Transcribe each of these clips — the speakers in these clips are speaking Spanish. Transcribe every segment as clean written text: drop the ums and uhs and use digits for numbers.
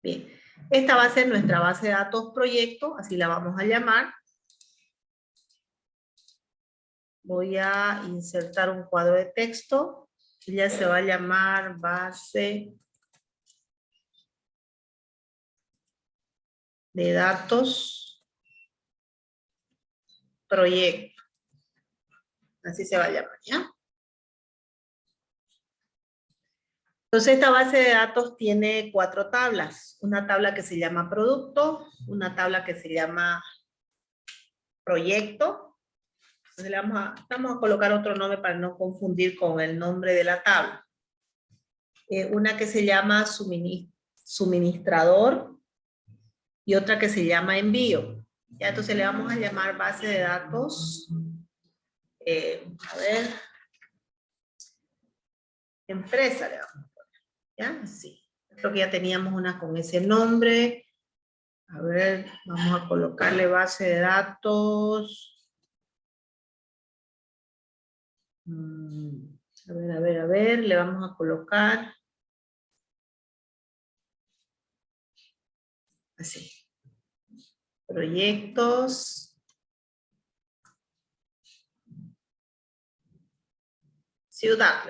Bien, esta va a ser nuestra base de datos proyecto, así la vamos a llamar. Voy a insertar un cuadro de texto, y ya se va a llamar base de datos proyecto. Así se va a llamar, ¿ya? Entonces esta base de datos tiene 4 tablas. Una tabla que se llama producto, una tabla que se llama proyecto. Entonces vamos a colocar otro nombre para no confundir con el nombre de la tabla. Una que se llama suministrador y otra que se llama envío. Ya, entonces le vamos a llamar base de datos. A ver. Empresa le vamos a poner. ¿Ya? Sí. Creo que ya teníamos una con ese nombre. A ver, vamos a colocarle base de datos. A ver, le vamos a colocar. Así. Proyectos. Ciudad.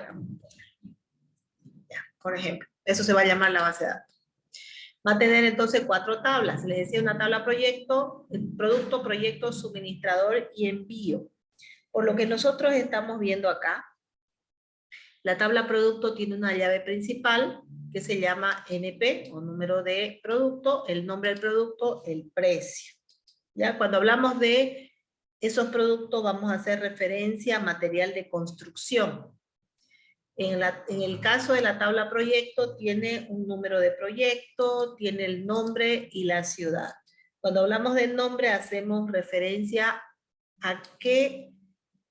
Ya, por ejemplo. Eso se va a llamar la base de datos. Va a tener entonces 4 tablas. Les decía una tabla proyecto, producto, proyecto, suministrador y envío. Por lo que nosotros estamos viendo acá, la tabla producto tiene una llave principal que se llama NP o número de producto, el nombre del producto, el precio. ¿Ya? Cuando hablamos de esos productos vamos a hacer referencia a material de construcción. En el caso de la tabla proyecto tiene un número de proyecto, tiene el nombre y la ciudad. Cuando hablamos del nombre hacemos referencia a qué,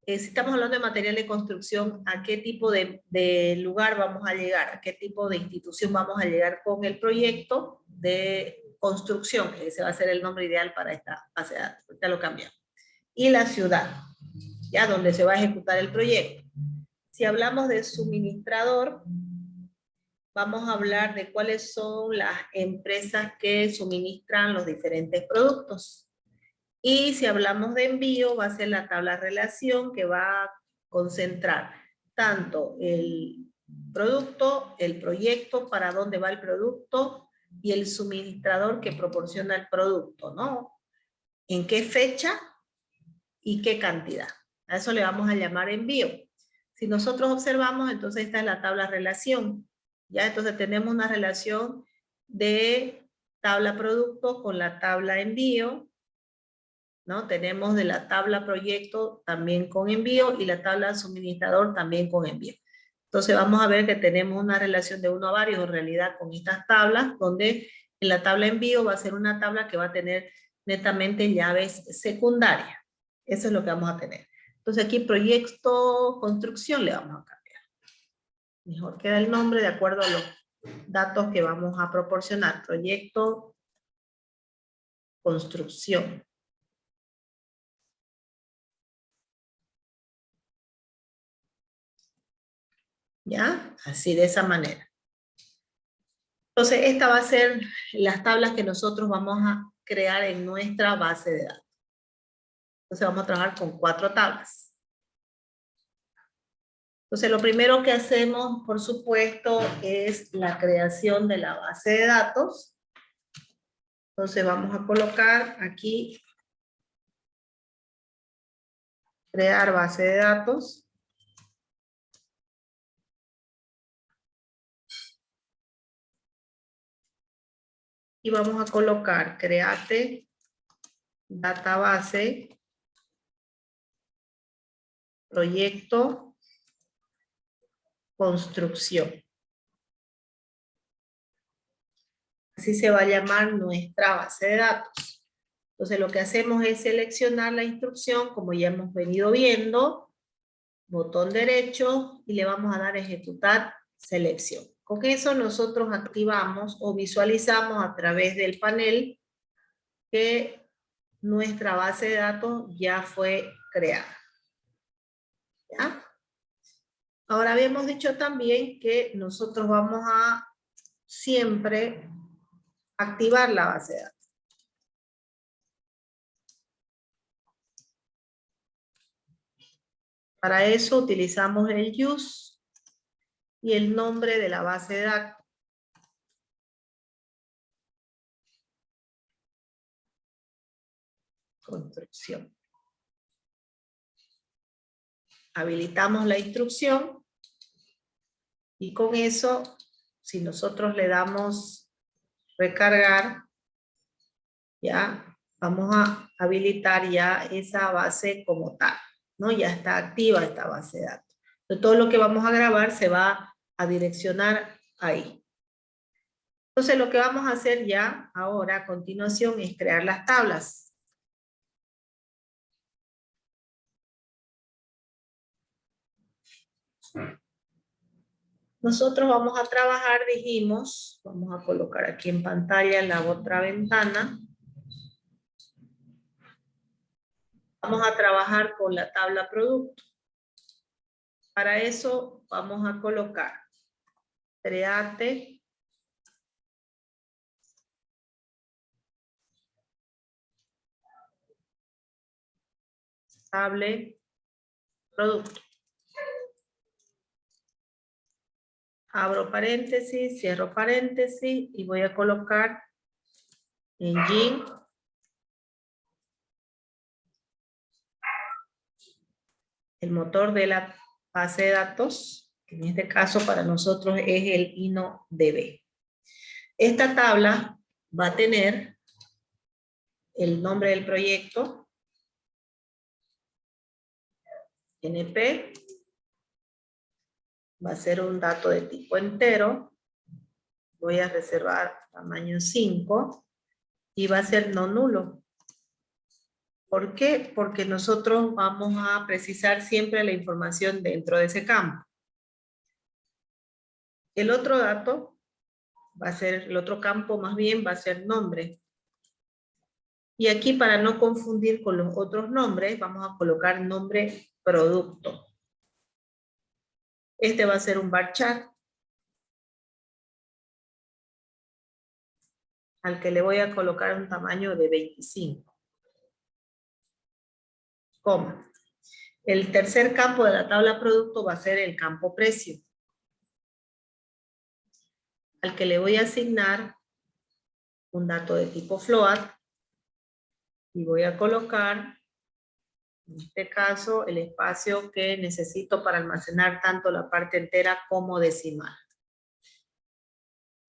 si estamos hablando de material de construcción, a qué tipo de lugar vamos a llegar, a qué tipo de institución vamos a llegar con el proyecto de construcción, que ese va a ser el nombre ideal para esta base de datos. Ahorita lo cambiamos. Y la ciudad, ya donde se va a ejecutar el proyecto. Si hablamos de suministrador, vamos a hablar de cuáles son las empresas que suministran los diferentes productos. Y si hablamos de envío, va a ser la tabla relación que va a concentrar tanto el producto, el proyecto, para dónde va el producto, y el suministrador que proporciona el producto, ¿no? ¿En qué fecha y qué cantidad? A eso le vamos a llamar envío. Si nosotros observamos, entonces esta es la tabla relación. ¿Ya? Entonces tenemos una relación de tabla producto con la tabla envío, ¿no? Tenemos de la tabla proyecto también con envío y la tabla suministrador también con envío. Entonces vamos a ver que tenemos una relación de 1 a varios en realidad con estas tablas, donde en la tabla envío va a ser una tabla que va a tener netamente llaves secundarias. Eso es lo que vamos a tener. Entonces aquí proyecto construcción le vamos a cambiar. Mejor queda el nombre de acuerdo a los datos que vamos a proporcionar. Proyecto construcción. ¿Ya? Así, de esa manera. Entonces, esta va a ser las tablas que nosotros vamos a crear en nuestra base de datos. Entonces, vamos a trabajar con 4 tablas. Entonces, lo primero que hacemos, por supuesto, es la creación de la base de datos. Entonces, vamos a colocar aquí, crear base de datos. Y vamos a colocar create database proyecto construcción. Así se va a llamar nuestra base de datos. Entonces lo que hacemos es seleccionar la instrucción, como ya hemos venido viendo, botón derecho, y le vamos a dar ejecutar selección. Con eso nosotros activamos o visualizamos a través del panel que nuestra base de datos ya fue creada. ¿Ya? Ahora habíamos dicho también que nosotros vamos a siempre activar la base de datos. Para eso utilizamos el use y el nombre de la base de datos. Construcción. Habilitamos la instrucción y con eso, si nosotros le damos recargar, ya vamos a habilitar ya esa base como tal, ¿no? Ya está activa esta base de datos. Entonces, todo lo que vamos a grabar se va a direccionar ahí. Entonces, lo que vamos a hacer ya ahora a continuación es crear las tablas. Nosotros vamos a trabajar, dijimos, vamos a colocar aquí en pantalla en la otra ventana. Vamos a trabajar con la tabla producto. Para eso vamos a colocar create table producto. Abro paréntesis, cierro paréntesis y voy a colocar engine el motor de la base de datos, que en este caso para nosotros es el InnoDB. Esta tabla va a tener el nombre del proyecto, NP, va a ser un dato de tipo entero, voy a reservar tamaño 5 y va a ser no nulo. ¿Por qué? Porque nosotros vamos a precisar siempre la información dentro de ese campo. El otro dato va a ser, el otro campo más bien va a ser nombre. Y aquí para no confundir con los otros nombres, vamos a colocar nombre producto. Este va a ser un varchar al que le voy a colocar un tamaño de 25. Coma. El tercer campo de la tabla producto va a ser el campo precio, al que le voy a asignar un dato de tipo float y voy a colocar, en este caso, el espacio que necesito para almacenar tanto la parte entera como decimal.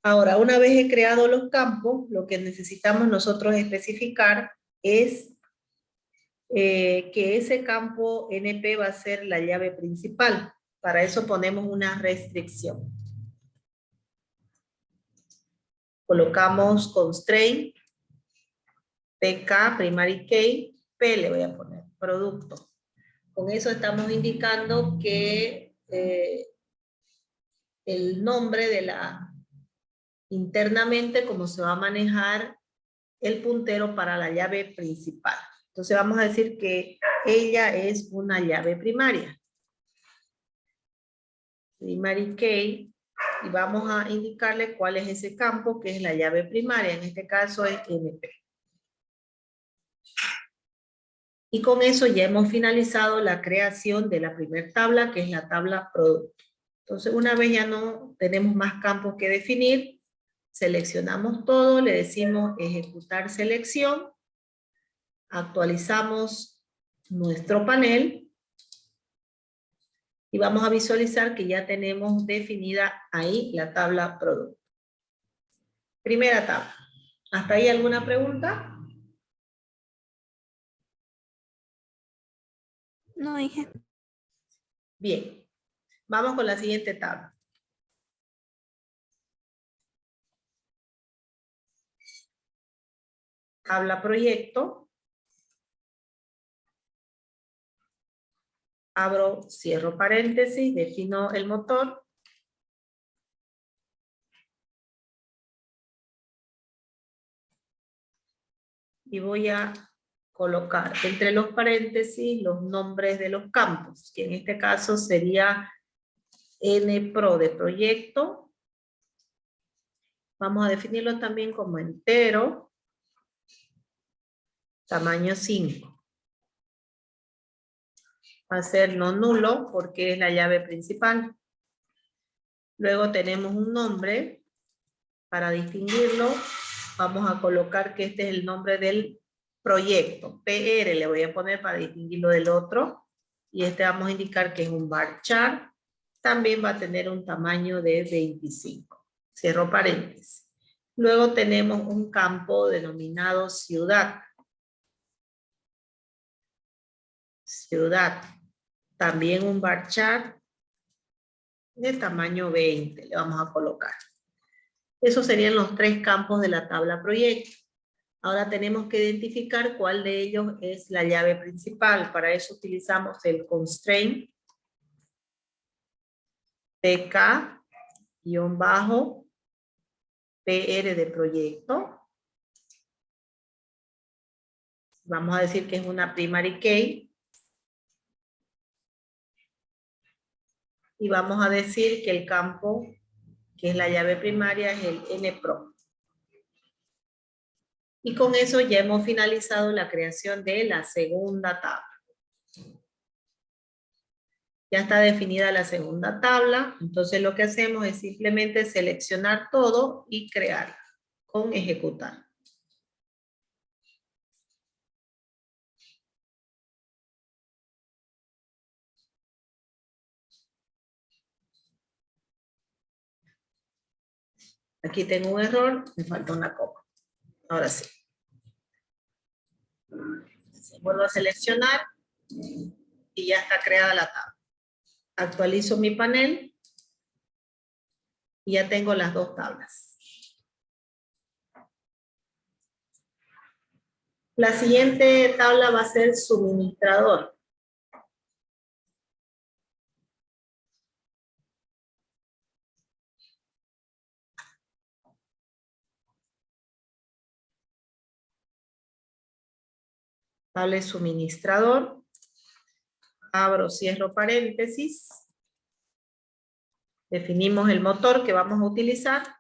Ahora, una vez he creado los campos, lo que necesitamos nosotros especificar es que ese campo NP va a ser la llave principal. Para eso ponemos una restricción. Colocamos constraint, PK, primary key, P le voy a poner, producto. Con eso estamos indicando que el nombre de la, internamente, cómo se va a manejar el puntero para la llave principal. Entonces vamos a decir que ella es una llave primaria. Primary key, y vamos a indicarle cuál es ese campo que es la llave primaria, en este caso es NP. Y con eso ya hemos finalizado la creación de la primera tabla, que es la tabla producto. Entonces una vez ya no tenemos más campos que definir, seleccionamos todo, le decimos ejecutar selección, actualizamos nuestro panel y vamos a visualizar que ya tenemos definida ahí la tabla producto. Primera tabla. ¿Hasta ahí alguna pregunta? No, dije. Bien. Vamos con la siguiente tabla. Tabla proyecto. Abro, cierro paréntesis, defino el motor. Y voy a colocar entre los paréntesis los nombres de los campos, que en este caso sería NPRO de proyecto. Vamos a definirlo también como entero. Tamaño 5. Va a ser no nulo porque es la llave principal. Luego tenemos un nombre. Para distinguirlo, vamos a colocar que este es el nombre del proyecto. PR le voy a poner para distinguirlo del otro. Y este vamos a indicar que es un bar chart. También va a tener un tamaño de 25. Cierro paréntesis. Luego tenemos un campo denominado ciudad. Ciudad. También un bar chart de tamaño 20 le vamos a colocar. Esos serían los 3 campos de la tabla proyecto. Ahora tenemos que identificar cuál de ellos es la llave principal. Para eso utilizamos el constraint pk-pr de proyecto. Vamos a decir que es una primary key. Y vamos a decir que el campo, que es la llave primaria, es el npro. Y con eso ya hemos finalizado la creación de la segunda tabla. Ya está definida la segunda tabla, entonces lo que hacemos es simplemente seleccionar todo y crear con ejecutar. Aquí tengo un error, me falta una coma. Ahora sí. Vuelvo a seleccionar y ya está creada la tabla. Actualizo mi panel y ya tengo las 2 tablas. La siguiente tabla va a ser suministrador. Tabla de suministrador. Abro, cierro paréntesis. Definimos el motor que vamos a utilizar.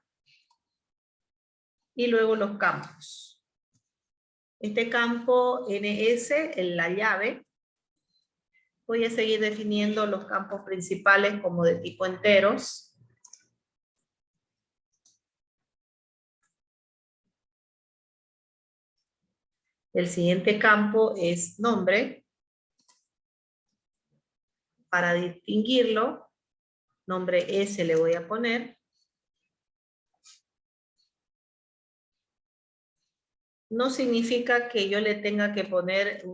Y luego los campos. Este campo NS, en la llave, voy a seguir definiendo los campos principales como de tipo enteros. El siguiente campo es nombre. Para distinguirlo, nombre S le voy a poner. No significa que yo le tenga que poner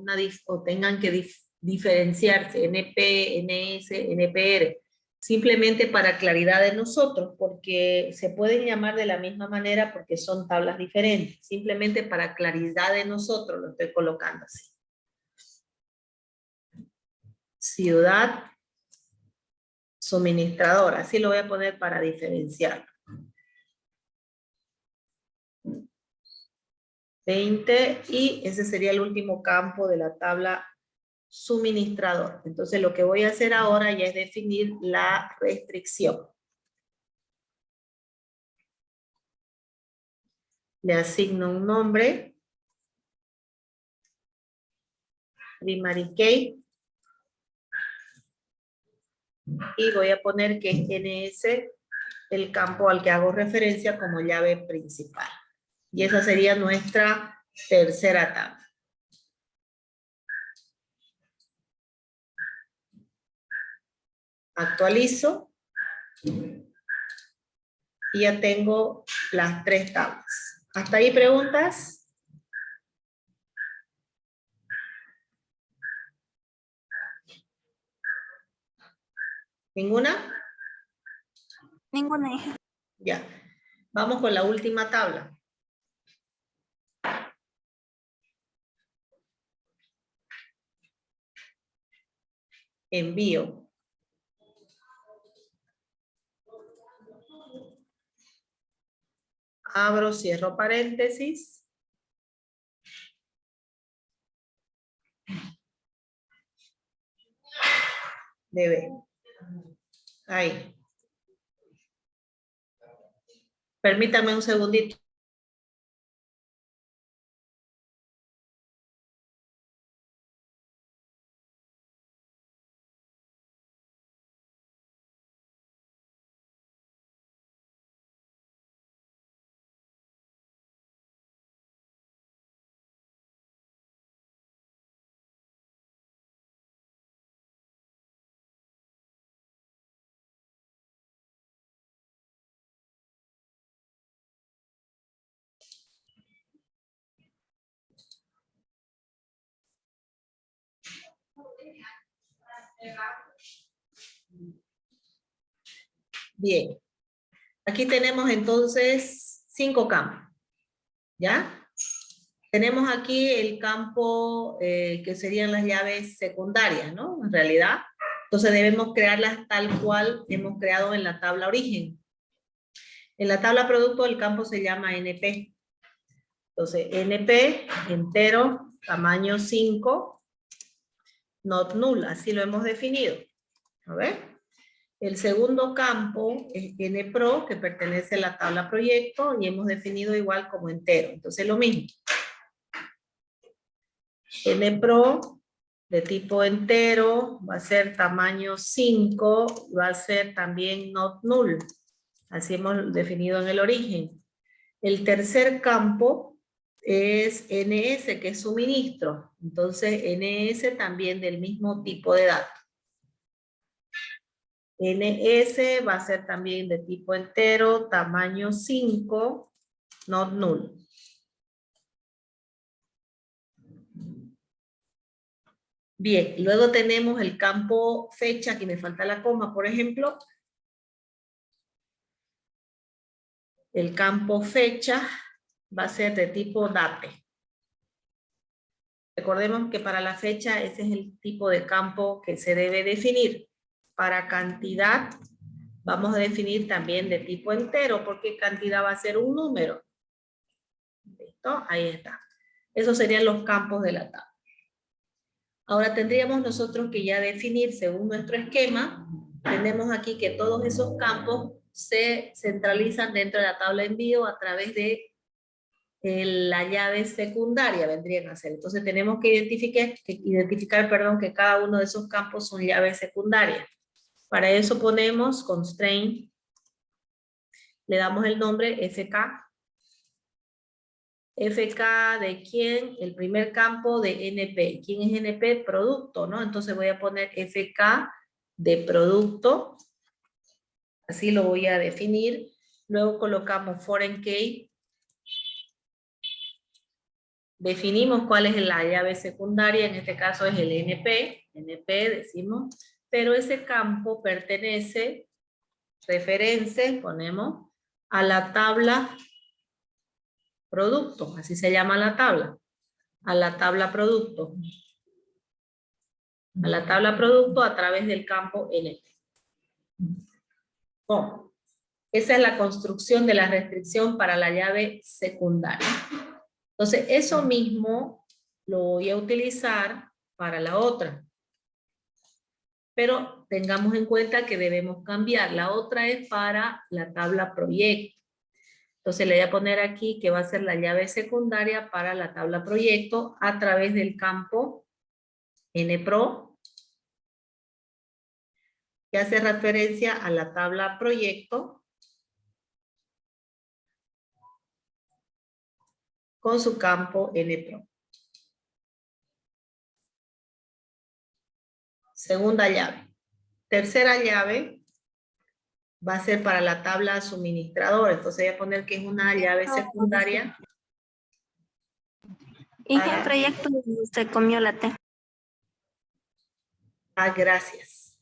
o tengan que diferenciarse NP, NS, NPR. Simplemente para claridad de nosotros, porque se pueden llamar de la misma manera porque son tablas diferentes. Simplemente para claridad de nosotros lo estoy colocando así. Ciudad, suministrador. Así lo voy a poner para diferenciar. 20 y ese sería el último campo de la tabla suministrador. Entonces lo que voy a hacer ahora ya es definir la restricción. Le asigno un nombre. Primary key. Y voy a poner que es NS el campo al que hago referencia como llave principal. Y esa sería nuestra tercera tabla. Actualizo. Y ya tengo las 3 tablas. ¿Hasta ahí preguntas? ¿Ninguna? Ninguna, hija. Ya. Vamos con la última tabla. Envío. Abro, cierro paréntesis. Debe. Ahí. Permítame un segundito. Bien. Aquí tenemos entonces 5 campos. ¿Ya? Tenemos aquí el campo que serían las llaves secundarias, ¿no? En realidad. Entonces debemos crearlas tal cual hemos creado en la tabla origen. En la tabla producto el campo se llama NP. Entonces NP, entero, tamaño 5, not null, así lo hemos definido. ¿A ver? El segundo campo es NPRO, que pertenece a la tabla proyecto, y hemos definido igual como entero. Entonces lo mismo. NPRO de tipo entero va a ser tamaño 5, va a ser también not null. Así hemos definido en el origen. El tercer campo es NS, que es suministro. Entonces NS también del mismo tipo de datos. NS va a ser también de tipo entero, tamaño 5, not null. Bien, luego tenemos el campo fecha, aquí me falta la coma, por ejemplo. El campo fecha va a ser de tipo date. Recordemos que para la fecha ese es el tipo de campo que se debe definir. Para cantidad vamos a definir también de tipo entero, porque cantidad va a ser un número. ¿Listo? Ahí está. Esos serían los campos de la tabla. Ahora tendríamos nosotros que ya definir según nuestro esquema. Tenemos aquí que todos esos campos se centralizan dentro de la tabla de envío a través de la llave secundaria, vendrían a ser. Entonces tenemos que identificar, que cada uno de esos campos son llaves secundarias. Para eso ponemos constraint, le damos el nombre FK. FK de quién, el primer campo de NP. ¿Quién es NP? Producto, ¿no? Entonces voy a poner FK de producto. Así lo voy a definir. Luego colocamos foreign key. Definimos cuál es la llave secundaria, en este caso es el NP. NP decimos, pero ese campo pertenece, referencia, ponemos, a la tabla producto, así se llama la tabla. A la tabla producto. A la tabla producto a través del campo NP. Oh, esa es la construcción de la restricción para la llave secundaria. Entonces, eso mismo lo voy a utilizar para la otra. Pero tengamos en cuenta que debemos cambiar. La otra es para la tabla proyecto. Entonces le voy a poner aquí que va a ser la llave secundaria para la tabla proyecto a través del campo NPRO, que hace referencia a la tabla proyecto con su campo NPRO. Segunda llave. Tercera llave va a ser para la tabla suministrador. Entonces voy a poner que es una llave secundaria. ¿En qué proyecto se comió la T? Ah, gracias.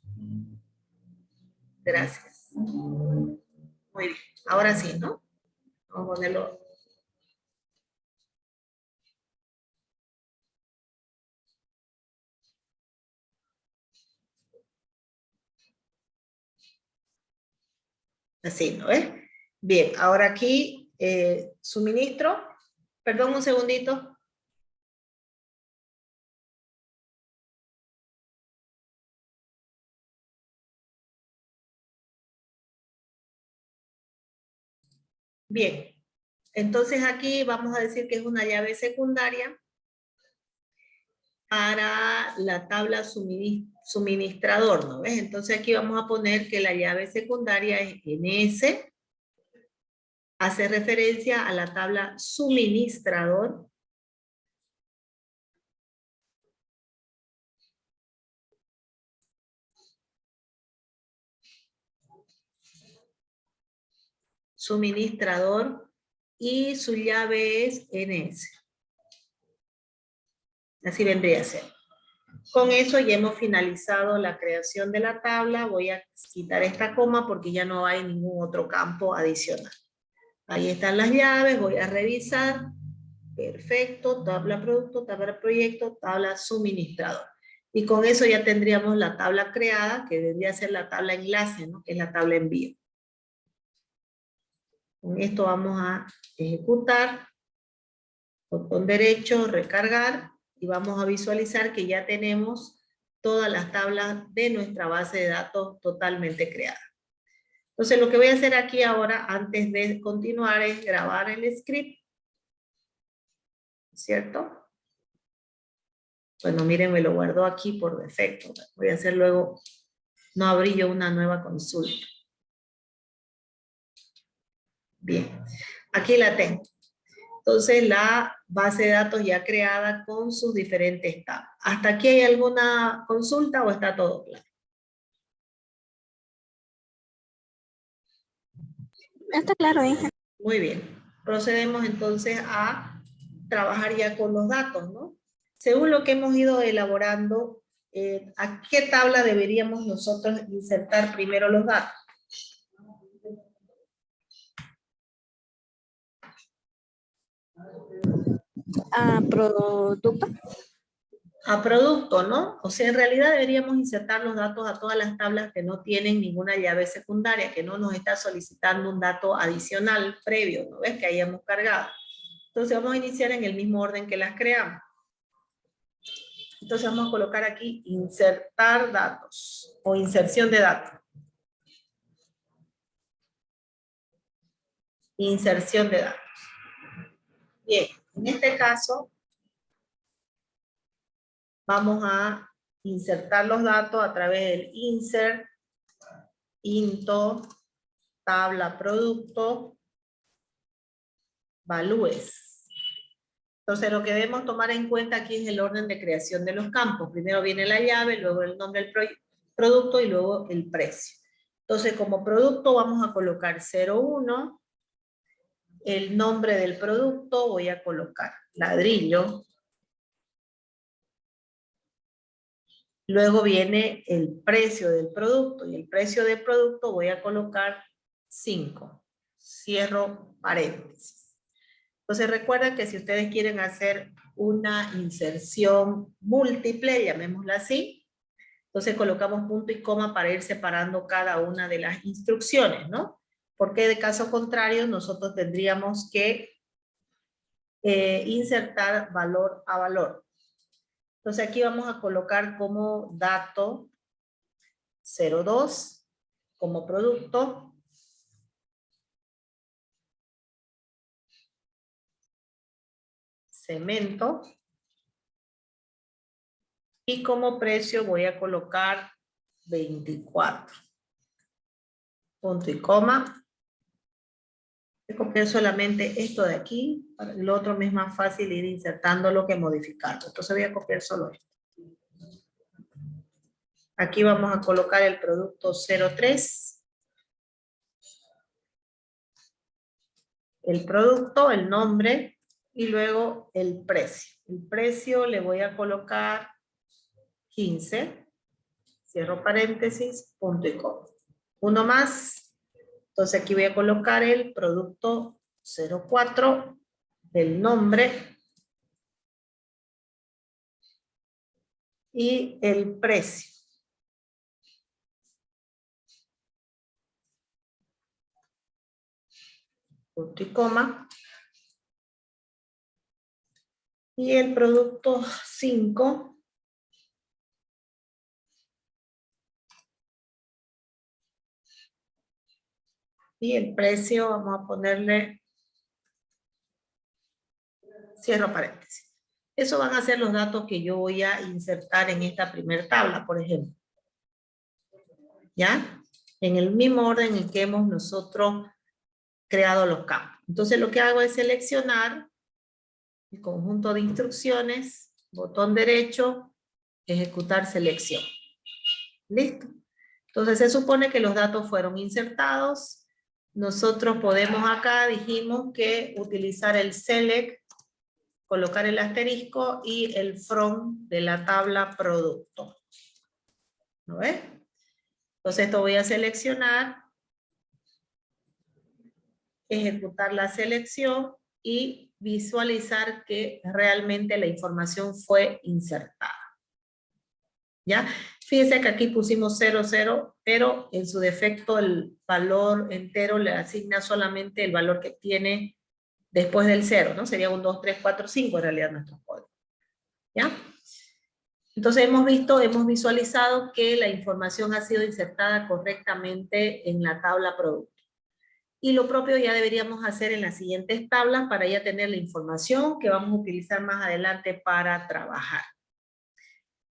Gracias. Muy bien. Ahora sí, ¿no? Vamos a ponerlo. Así, ¿no ves? Bien, ahora aquí suministro. Perdón un segundito. Bien, entonces aquí vamos a decir que es una llave secundaria para la tabla suministrador, ¿no ves? Entonces aquí vamos a poner que la llave secundaria es NS, hace referencia a la tabla suministrador. Suministrador y su llave es NS. Así vendría a ser. Con eso ya hemos finalizado la creación de la tabla. Voy a quitar esta coma porque ya no hay ningún otro campo adicional. Ahí están las llaves, voy a revisar. Perfecto, tabla producto, tabla proyecto, tabla suministrador. Y con eso ya tendríamos la tabla creada, que debería ser la tabla enlace, ¿no? Que es la tabla envío. Con esto vamos a ejecutar, botón derecho, recargar, y vamos a visualizar que ya tenemos todas las tablas de nuestra base de datos totalmente creadas. Entonces lo que voy a hacer aquí ahora, antes de continuar, es grabar el script, ¿cierto? Bueno, miren, me lo guardó aquí por defecto. Voy a hacer luego, no abrí yo una nueva consulta. Bien, aquí la tengo. Entonces la base de datos ya creada con sus diferentes tablas. ¿Hasta aquí hay alguna consulta o está todo claro? Está claro, hija. Muy bien. Procedemos entonces a trabajar ya con los datos, ¿no? Según lo que hemos ido elaborando, ¿a qué tabla deberíamos nosotros insertar primero los datos? Producto. A producto, ¿no? O sea, en realidad deberíamos insertar los datos a todas las tablas que no tienen ninguna llave secundaria, que no nos está solicitando un dato adicional previo, ¿no ves? Que hayamos cargado. Entonces vamos a iniciar en el mismo orden que las creamos. Entonces vamos a colocar aquí insertar datos o inserción de datos. Inserción de datos. Bien, en este caso vamos a insertar los datos a través del insert, into, tabla producto, valúes. Entonces lo que debemos tomar en cuenta aquí es el orden de creación de los campos. Primero viene la llave, luego el nombre del producto y luego el precio. Entonces como producto vamos a colocar 01, el nombre del producto voy a colocar ladrillo. Luego viene el precio del producto y el precio del producto voy a colocar 5. Cierro paréntesis. Entonces recuerden que si ustedes quieren hacer una inserción múltiple, llamémosla así, entonces colocamos punto y coma para ir separando cada una de las instrucciones, ¿no? Porque de caso contrario nosotros tendríamos que insertar valor a valor. Entonces aquí vamos a colocar como dato 02, como producto, cemento, y como precio voy a colocar 24. Punto y coma. Voy a copiar solamente esto de aquí, para el otro me es más fácil ir insertándolo que modificarlo. Entonces voy a copiar solo esto. Aquí vamos a colocar el producto 03. El producto, el nombre y luego el precio. El precio le voy a colocar 15. Cierro paréntesis, punto y coma. Uno más. Entonces aquí voy a colocar el producto 04, el nombre y el precio. Punto y coma. Y el producto 5. Y el precio, vamos a ponerle, cierro paréntesis. Esos van a ser los datos que yo voy a insertar en esta primera tabla, por ejemplo. ¿Ya? En el mismo orden en que hemos nosotros creado los campos. Entonces lo que hago es seleccionar el conjunto de instrucciones, botón derecho, ejecutar selección. ¿Listo? Entonces se supone que los datos fueron insertados. Nosotros podemos acá, dijimos que utilizar el select, colocar el asterisco y el from de la tabla producto. ¿Lo ves? Entonces esto voy a seleccionar, ejecutar la selección y visualizar que realmente la información fue insertada. ¿Ya? Fíjense que aquí pusimos 0, 0, pero en su defecto el valor entero le asigna solamente el valor que tiene después del 0, ¿no? Sería un 2, 3, 4, 5 en realidad nuestro código. ¿Ya? Entonces hemos visualizado que la información ha sido insertada correctamente en la tabla producto. Y lo propio ya deberíamos hacer en las siguientes tablas para ya tener la información que vamos a utilizar más adelante para trabajar.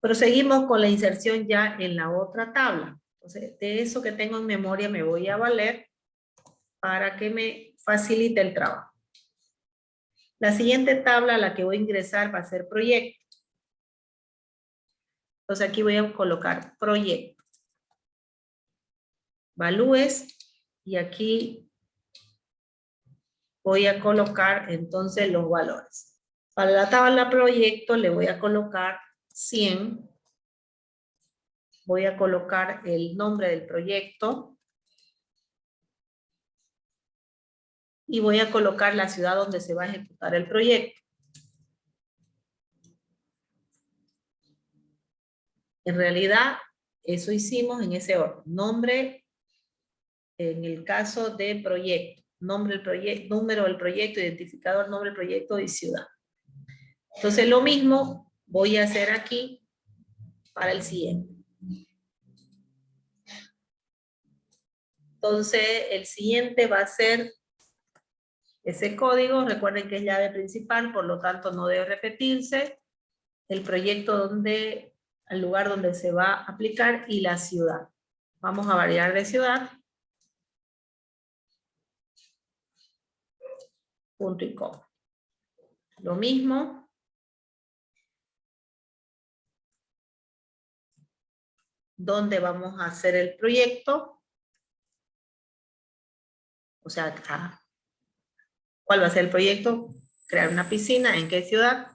Proseguimos con la inserción ya en la otra tabla. Entonces, de eso que tengo en memoria me voy a valer para que me facilite el trabajo. La siguiente tabla a la que voy a ingresar va a ser proyecto. Entonces aquí voy a colocar proyecto. Valúes y aquí voy a colocar entonces los valores. Para la tabla proyecto le voy a colocar 100. Voy a colocar el nombre del proyecto. Y voy a colocar la ciudad donde se va a ejecutar el proyecto. En realidad, eso hicimos en ese orden. Nombre, en el caso de proyecto. Nombre del proyecto, número del proyecto, identificador, nombre del proyecto y ciudad. Entonces lo mismo voy a hacer aquí para el siguiente. Entonces el siguiente va a ser ese código. Recuerden que es llave principal, por lo tanto no debe repetirse. El proyecto donde, el lugar donde se va a aplicar y la ciudad. Vamos a variar de ciudad. Punto y coma. Lo mismo. Donde vamos a hacer el proyecto. O sea, acá. ¿Cuál va a ser el proyecto? Crear una piscina. ¿En qué ciudad?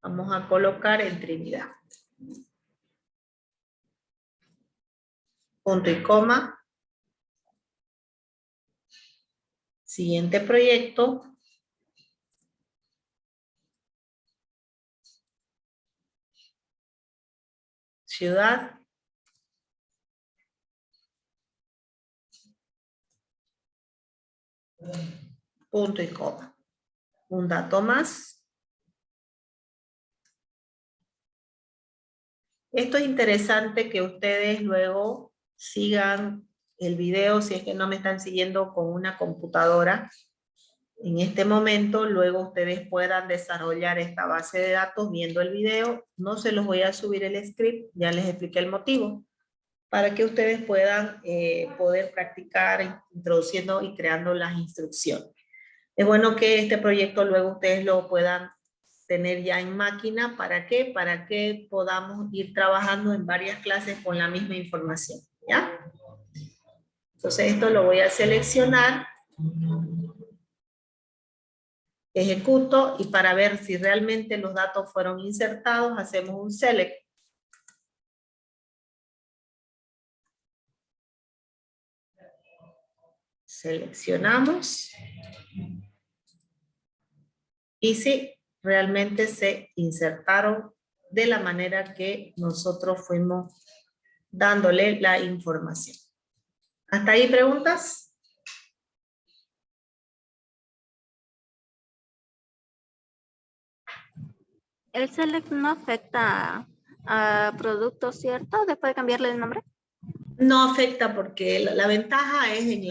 Vamos a colocar en Trinidad. Punto y coma. Siguiente proyecto. Ciudad. Punto y coma. Un dato más. Esto es interesante que ustedes luego sigan el video si es que no me están siguiendo con una computadora. En este momento, luego ustedes puedan desarrollar esta base de datos viendo el video. No se los voy a subir el script, ya les expliqué el motivo, para que ustedes puedan poder practicar introduciendo y creando las instrucciones. Es bueno que este proyecto luego ustedes lo puedan tener ya en máquina. ¿Para qué? Para que podamos ir trabajando en varias clases con la misma información. ¿Ya? Entonces esto lo voy a seleccionar. Ejecuto y para ver si realmente los datos fueron insertados, hacemos un select. Seleccionamos. Y sí, realmente se insertaron de la manera que nosotros fuimos dándole la información. ¿Hasta ahí preguntas? El select no afecta a productos, ¿cierto? Después de cambiarle el nombre. No afecta porque la ventaja es en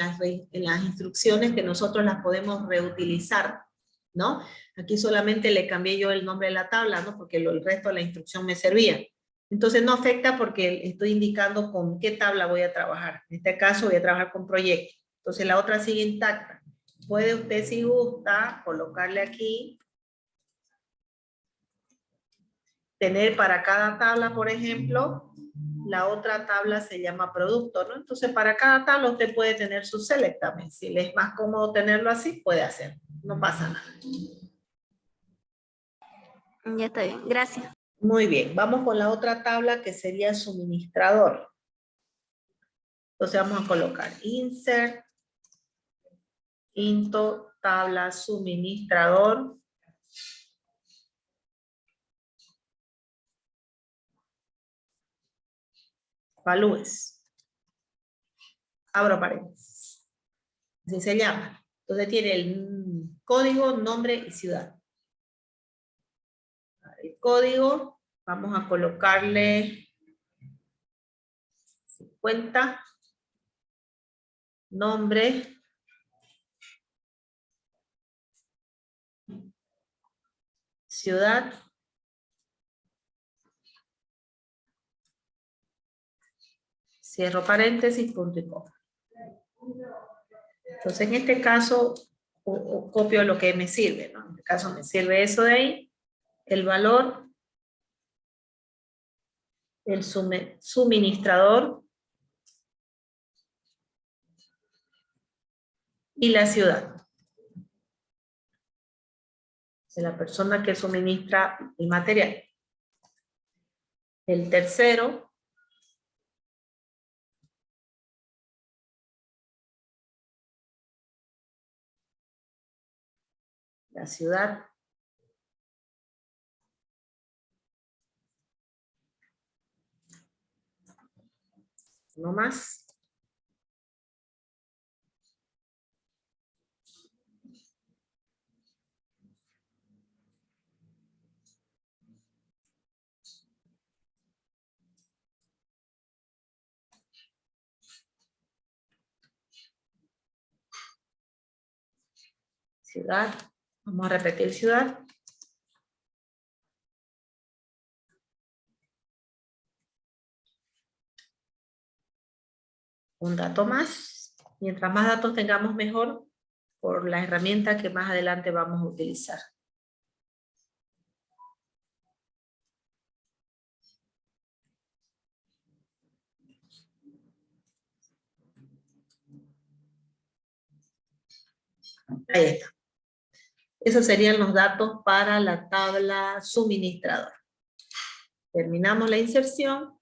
las instrucciones que nosotros las podemos reutilizar, ¿no? Aquí solamente le cambié yo el nombre de la tabla, ¿no? Porque el resto de la instrucción me servía. Entonces no afecta porque estoy indicando con qué tabla voy a trabajar. En este caso voy a trabajar con proyecto. Entonces la otra sigue intacta. Puede usted, si gusta, colocarle aquí, tener para cada tabla, por ejemplo, la otra tabla se llama producto, ¿no? Entonces, para cada tabla usted puede tener su select también. Si le es más cómodo tenerlo así, puede hacer. No pasa nada. Ya está bien, gracias. Muy bien, vamos con la otra tabla que sería suministrador. Entonces vamos a colocar insert, into, tabla suministrador. Valúes. Abro paréntesis. Así se llama. Entonces tiene el código, nombre y ciudad. El código, vamos a colocarle 50, nombre, ciudad, cierro paréntesis, punto y coma. Entonces en este caso copio lo que me sirve, ¿no? En este caso me sirve eso de ahí, el valor, el suministrador y la ciudad. De la persona que suministra el material. El tercero, la ciudad. No más. Ciudad. Vamos a repetir ciudad. Un dato más. Mientras más datos tengamos mejor, por la herramienta que más adelante vamos a utilizar. Ahí está. Esos serían los datos para la tabla suministrador. Terminamos la inserción,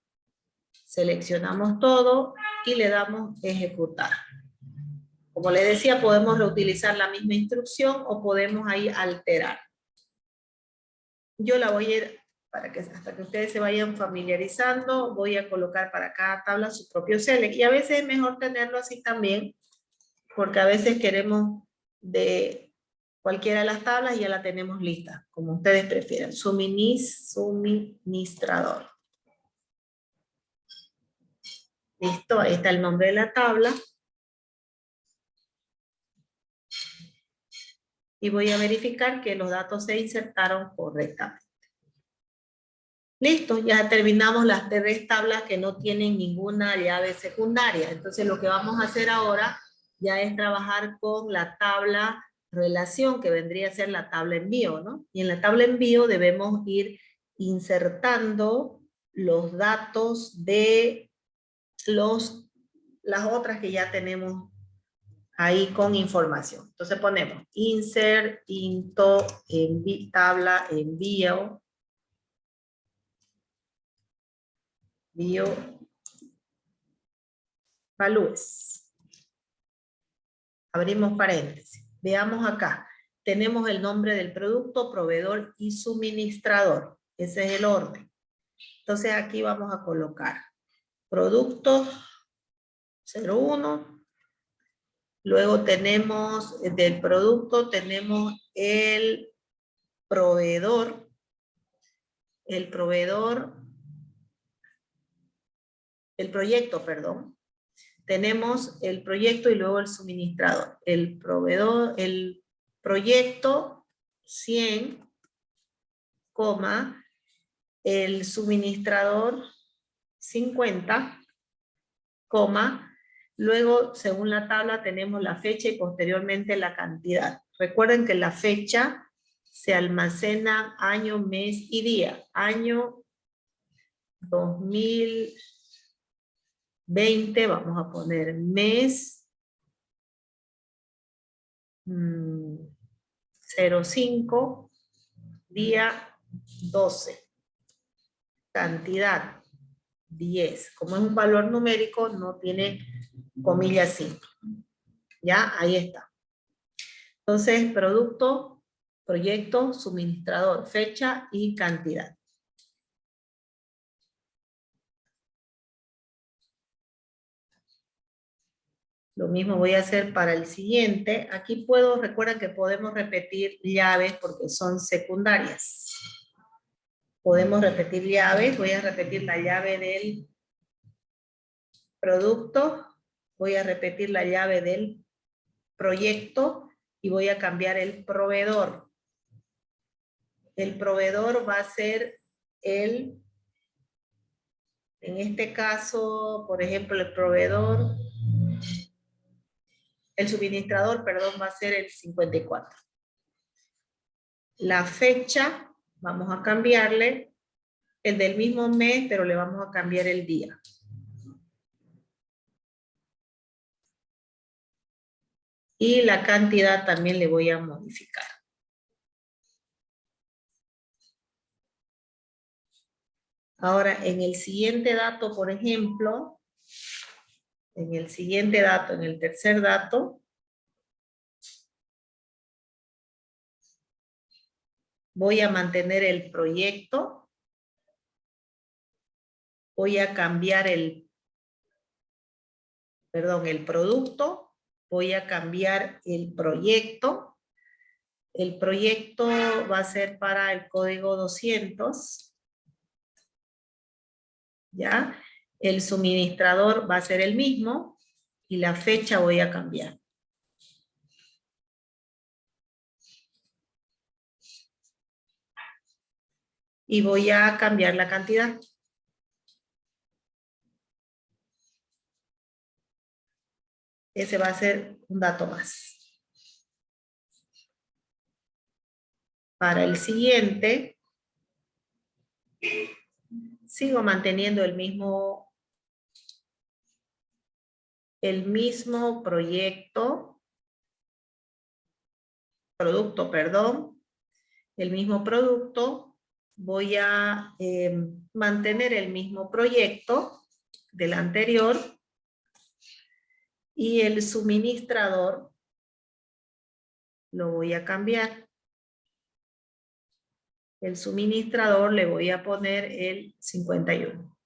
seleccionamos todo y le damos ejecutar. Como les decía, podemos reutilizar la misma instrucción o podemos ahí alterar. Yo la voy a ir, para que hasta que ustedes se vayan familiarizando, voy a colocar para cada tabla su propio select. Y a veces es mejor tenerlo así también, porque a veces queremos de cualquiera de las tablas y ya la tenemos lista, como ustedes prefieran. Suministrador. Listo, ahí está el nombre de la tabla. Y voy a verificar que los datos se insertaron correctamente. Listo, ya terminamos las 3 tablas que no tienen ninguna llave secundaria. Entonces lo que vamos a hacer ahora ya es trabajar con la tabla relación, que vendría a ser la tabla envío, ¿no? Y en la tabla envío debemos ir insertando los datos de las otras que ya tenemos ahí con información. Entonces ponemos insert, into, tabla, envío, valúes. Abrimos paréntesis. Veamos acá. Tenemos el nombre del producto, proveedor y suministrador. Ese es el orden. Entonces aquí vamos a colocar producto 01. Luego tenemos del producto, tenemos el proveedor. El proyecto, perdón. tenemos el proyecto y luego el suministrador. El proveedor, el proyecto 100, el suministrador 50, luego según la tabla tenemos la fecha y posteriormente la cantidad. Recuerden que la fecha se almacena año, mes y día. Año 2020, vamos a poner mes 05, día 12. Cantidad 10. Como es un valor numérico, no tiene comillas simples. Ya, ahí está. Entonces, producto, proyecto, suministrador, fecha y cantidad. Lo mismo voy a hacer para el siguiente. Aquí recuerden que podemos repetir llaves porque son secundarias. Podemos repetir llaves. Voy a repetir la llave del producto. Voy a repetir la llave del proyecto y voy a cambiar el proveedor. El proveedor va a ser en este caso, por ejemplo, el suministrador, perdón, va a ser el 54. La fecha, vamos a cambiarle el del mismo mes, pero le vamos a cambiar el día. Y la cantidad también le voy a modificar. Ahora, en el siguiente dato, por ejemplo, en el tercer dato, voy a mantener el proyecto, voy a cambiar el producto, voy a cambiar el proyecto va a ser para el código 200, ¿ya? El suministrador va a ser el mismo y la fecha voy a cambiar. Y voy a cambiar la cantidad. Ese va a ser un dato más. Para el siguiente, sigo manteniendo el mismo producto, el mismo producto, voy a mantener el mismo proyecto del anterior y el suministrador lo voy a cambiar. El suministrador le voy a poner el 51.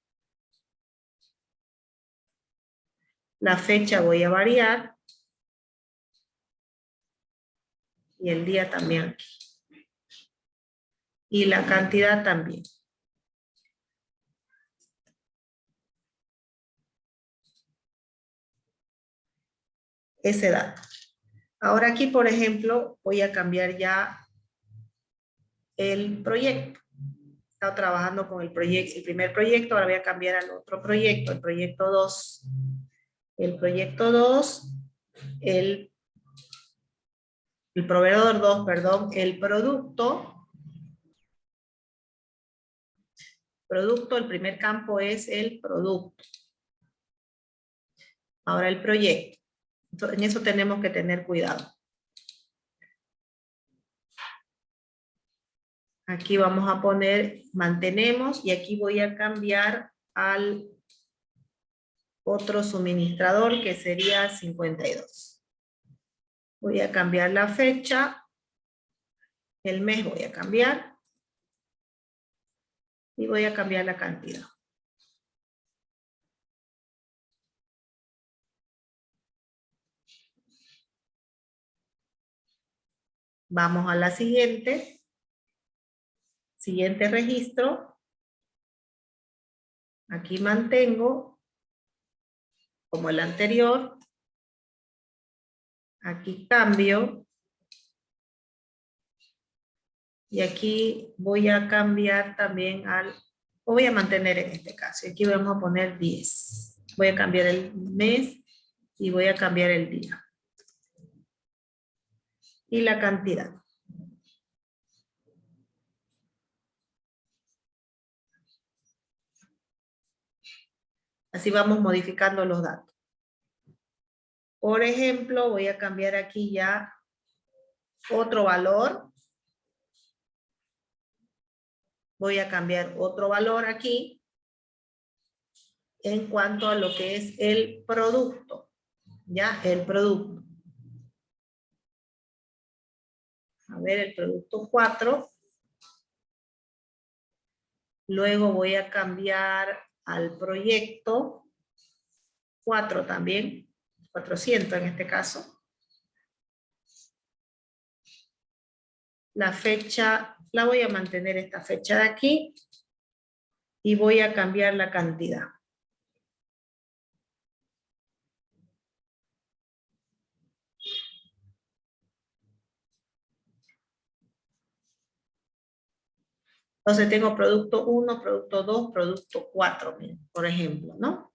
La fecha voy a variar. Y el día también aquí. Y la cantidad también. Ese dato. Ahora aquí, por ejemplo, voy a cambiar ya el proyecto. He estado trabajando con el primer proyecto, ahora voy a cambiar al otro proyecto, el proyecto 2. El proyecto 2, el proveedor 2, perdón, el producto, el primer campo es el producto. Ahora el proyecto. Entonces, en eso tenemos que tener cuidado. Aquí vamos a poner, mantenemos, y aquí voy a cambiar al otro suministrador que sería 52. Voy a cambiar la fecha, el mes voy a cambiar, y voy a cambiar la cantidad. Vamos a la siguiente registro. Aquí mantengo, como el anterior. Aquí cambio. Y aquí voy a cambiar también o voy a mantener en este caso. Aquí vamos a poner 10. Voy a cambiar el mes y voy a cambiar el día. Y la cantidad. Así vamos modificando los datos. Por ejemplo, voy a cambiar aquí ya otro valor. Voy a cambiar otro valor aquí en cuanto a lo que es el producto. Ya, el producto. A ver, el producto 4. Luego voy a cambiar al proyecto 4 también. 400 en este caso. La fecha, la voy a mantener esta fecha de aquí. Y voy a cambiar la cantidad. Entonces tengo producto 1, producto 2, producto 4, por ejemplo, ¿no?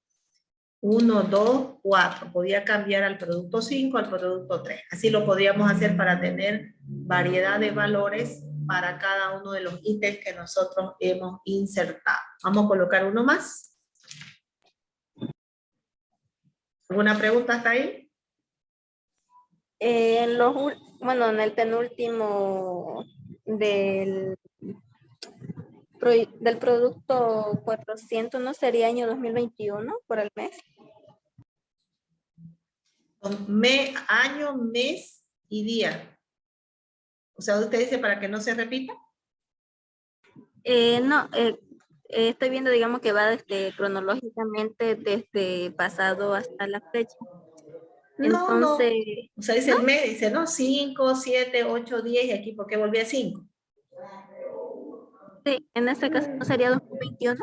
1, 2, 4. Podía cambiar al producto 5, al producto 3. Así lo podríamos hacer para tener variedad de valores para cada uno de los ítems que nosotros hemos insertado. Vamos a colocar uno más. ¿Alguna pregunta hasta ahí? Bueno, en el penúltimo del producto 400, ¿no sería año 2021 por el mes? Año, mes y día. O sea, usted dice para que no se repita. No, estoy viendo, digamos, que va cronológicamente desde pasado hasta la fecha. No, Entonces, no. O sea, dice ¿no? el mes, dice, ¿no? 5, 7, 8, 10 y aquí, ¿por qué volví a 5? Sí, en este caso no sería 2021.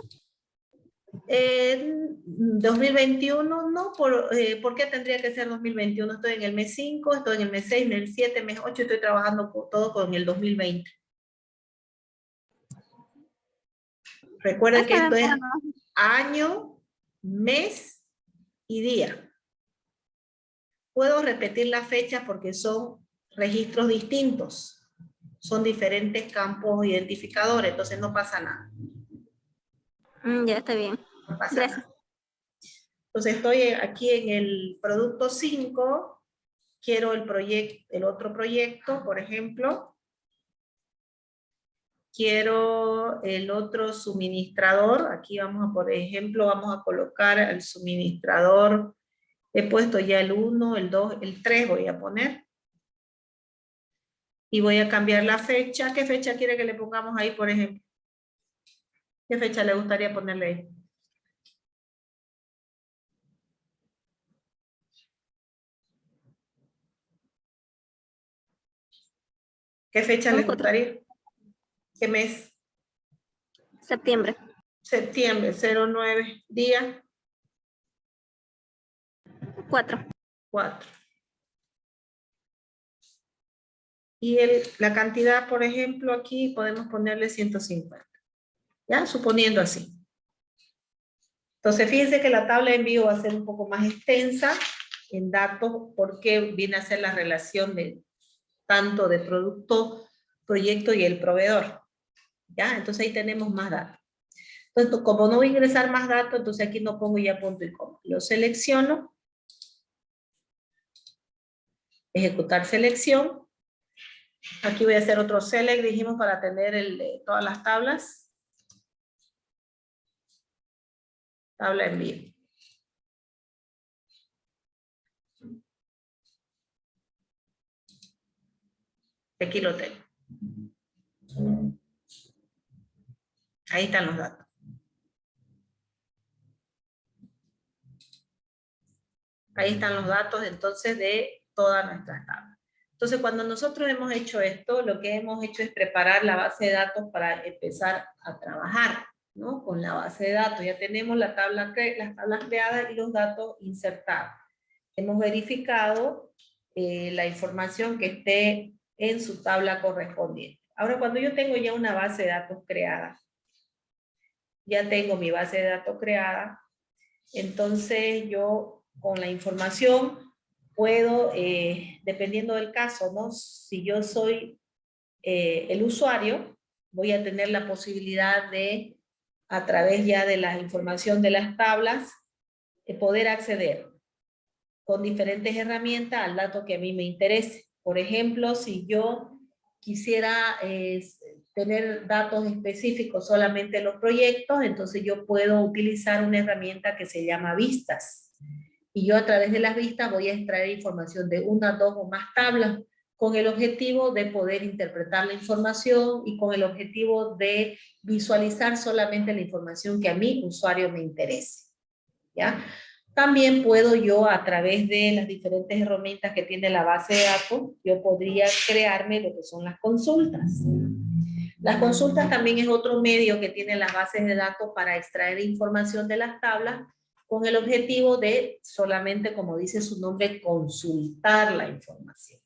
2021, no, ¿por qué tendría que ser 2021? Estoy en el mes 5, estoy en el mes 6, en el 7, mes 8, estoy trabajando todo con el 2020. Recuerden que Está bien, esto es pero no. año, mes y día. Puedo repetir las fechas porque son registros distintos. Son diferentes campos identificadores, entonces no pasa nada. Ya está bien. No pasa Gracias. nada. Entonces estoy aquí en el producto 5, quiero el otro proyecto, por ejemplo. Quiero el otro suministrador, aquí vamos a, por ejemplo, vamos a colocar al suministrador, he puesto ya el 1, el 2, el 3 voy a poner. Y voy a cambiar la fecha. ¿Qué fecha quiere que le pongamos ahí, por ejemplo? ¿Qué fecha le gustaría ponerle ahí? ¿Qué fecha le Son 4. gustaría? ¿Qué mes? Septiembre. Septiembre, 09, día 4. 4. Y la cantidad, por ejemplo, aquí podemos ponerle 150. ¿Ya? Suponiendo así. Entonces, fíjense que la tabla de envío va a ser un poco más extensa en datos porque viene a ser la relación de tanto de producto, proyecto y el proveedor. ¿Ya? Entonces ahí tenemos más datos. Entonces, como no voy a ingresar más datos, entonces aquí no pongo ya punto y coma. Lo selecciono. Ejecutar selección. Aquí voy a hacer otro select, dijimos, para tener todas las tablas. Tabla envío. Aquí lo tengo. Ahí están los datos. Ahí están los datos entonces de todas nuestras tablas. Entonces cuando nosotros hemos hecho esto, lo que hemos hecho es preparar la base de datos para empezar a trabajar. ¿no? Con la base de datos. Ya tenemos las tablas creadas y los datos insertados. Hemos verificado la información que esté en su tabla correspondiente. Ahora, cuando yo tengo ya una base de datos creada, ya tengo mi base de datos creada, entonces yo con la información puedo, dependiendo del caso, ¿no? Si yo soy el usuario, voy a tener la posibilidad de, a través ya de la información de las tablas, poder acceder con diferentes herramientas al dato que a mí me interese. Por ejemplo, si yo quisiera tener datos específicos solamente en los proyectos, entonces yo puedo utilizar una herramienta que se llama vistas. Y yo a través de las vistas voy a extraer información de una, dos o más tablas con el objetivo de poder interpretar la información y con el objetivo de visualizar solamente la información que a mí, usuario, me interese. ¿Ya? También puedo yo, a través de las diferentes herramientas que tiene la base de datos, yo podría crearme lo que son las consultas. Las consultas también es otro medio que tiene las bases de datos para extraer información de las tablas con el objetivo de solamente, como dice su nombre, consultar la información.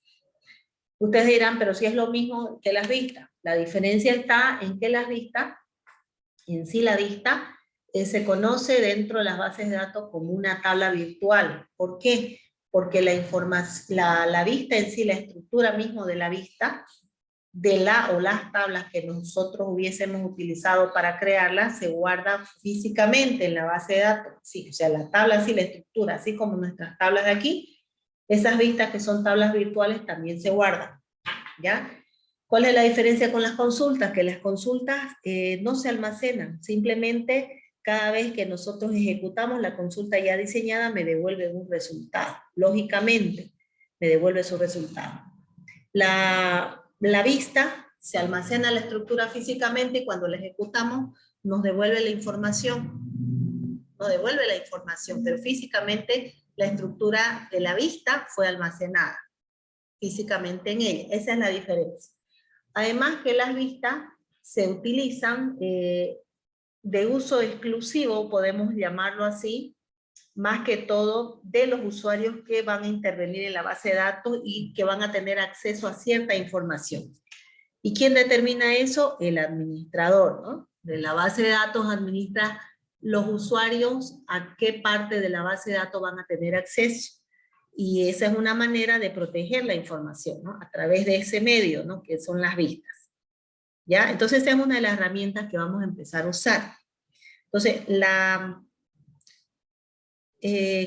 Ustedes dirán, pero si es lo mismo que las vistas. La diferencia está en que las vistas, en sí la vista, se conoce dentro de las bases de datos como una tabla virtual. ¿Por qué? Porque la vista en sí, la estructura mismo de la vista, de la o las tablas que nosotros hubiésemos utilizado para crearlas, se guarda físicamente en la base de datos. Sí, o sea, la tabla, sí, la estructura, así como nuestras tablas de aquí, esas vistas que son tablas virtuales también se guardan, ¿ya? ¿Cuál es la diferencia con las consultas? Que las consultas no se almacenan, simplemente cada vez que nosotros ejecutamos la consulta ya diseñada me devuelve un resultado, lógicamente me devuelve su resultado. La vista se almacena la estructura físicamente y cuando la ejecutamos nos devuelve la información, pero físicamente la estructura de la vista fue almacenada físicamente en ella. Esa es la diferencia. Además que las vistas se utilizan de uso exclusivo, podemos llamarlo así, más que todo de los usuarios que van a intervenir en la base de datos y que van a tener acceso a cierta información. ¿Y quién determina eso? El administrador, ¿no? De la base de datos administra los usuarios a qué parte de la base de datos van a tener acceso. Y esa es una manera de proteger la información, ¿no? A través de ese medio, ¿no? Que son las vistas. ¿Ya? Entonces esa es una de las herramientas que vamos a empezar a usar. Entonces,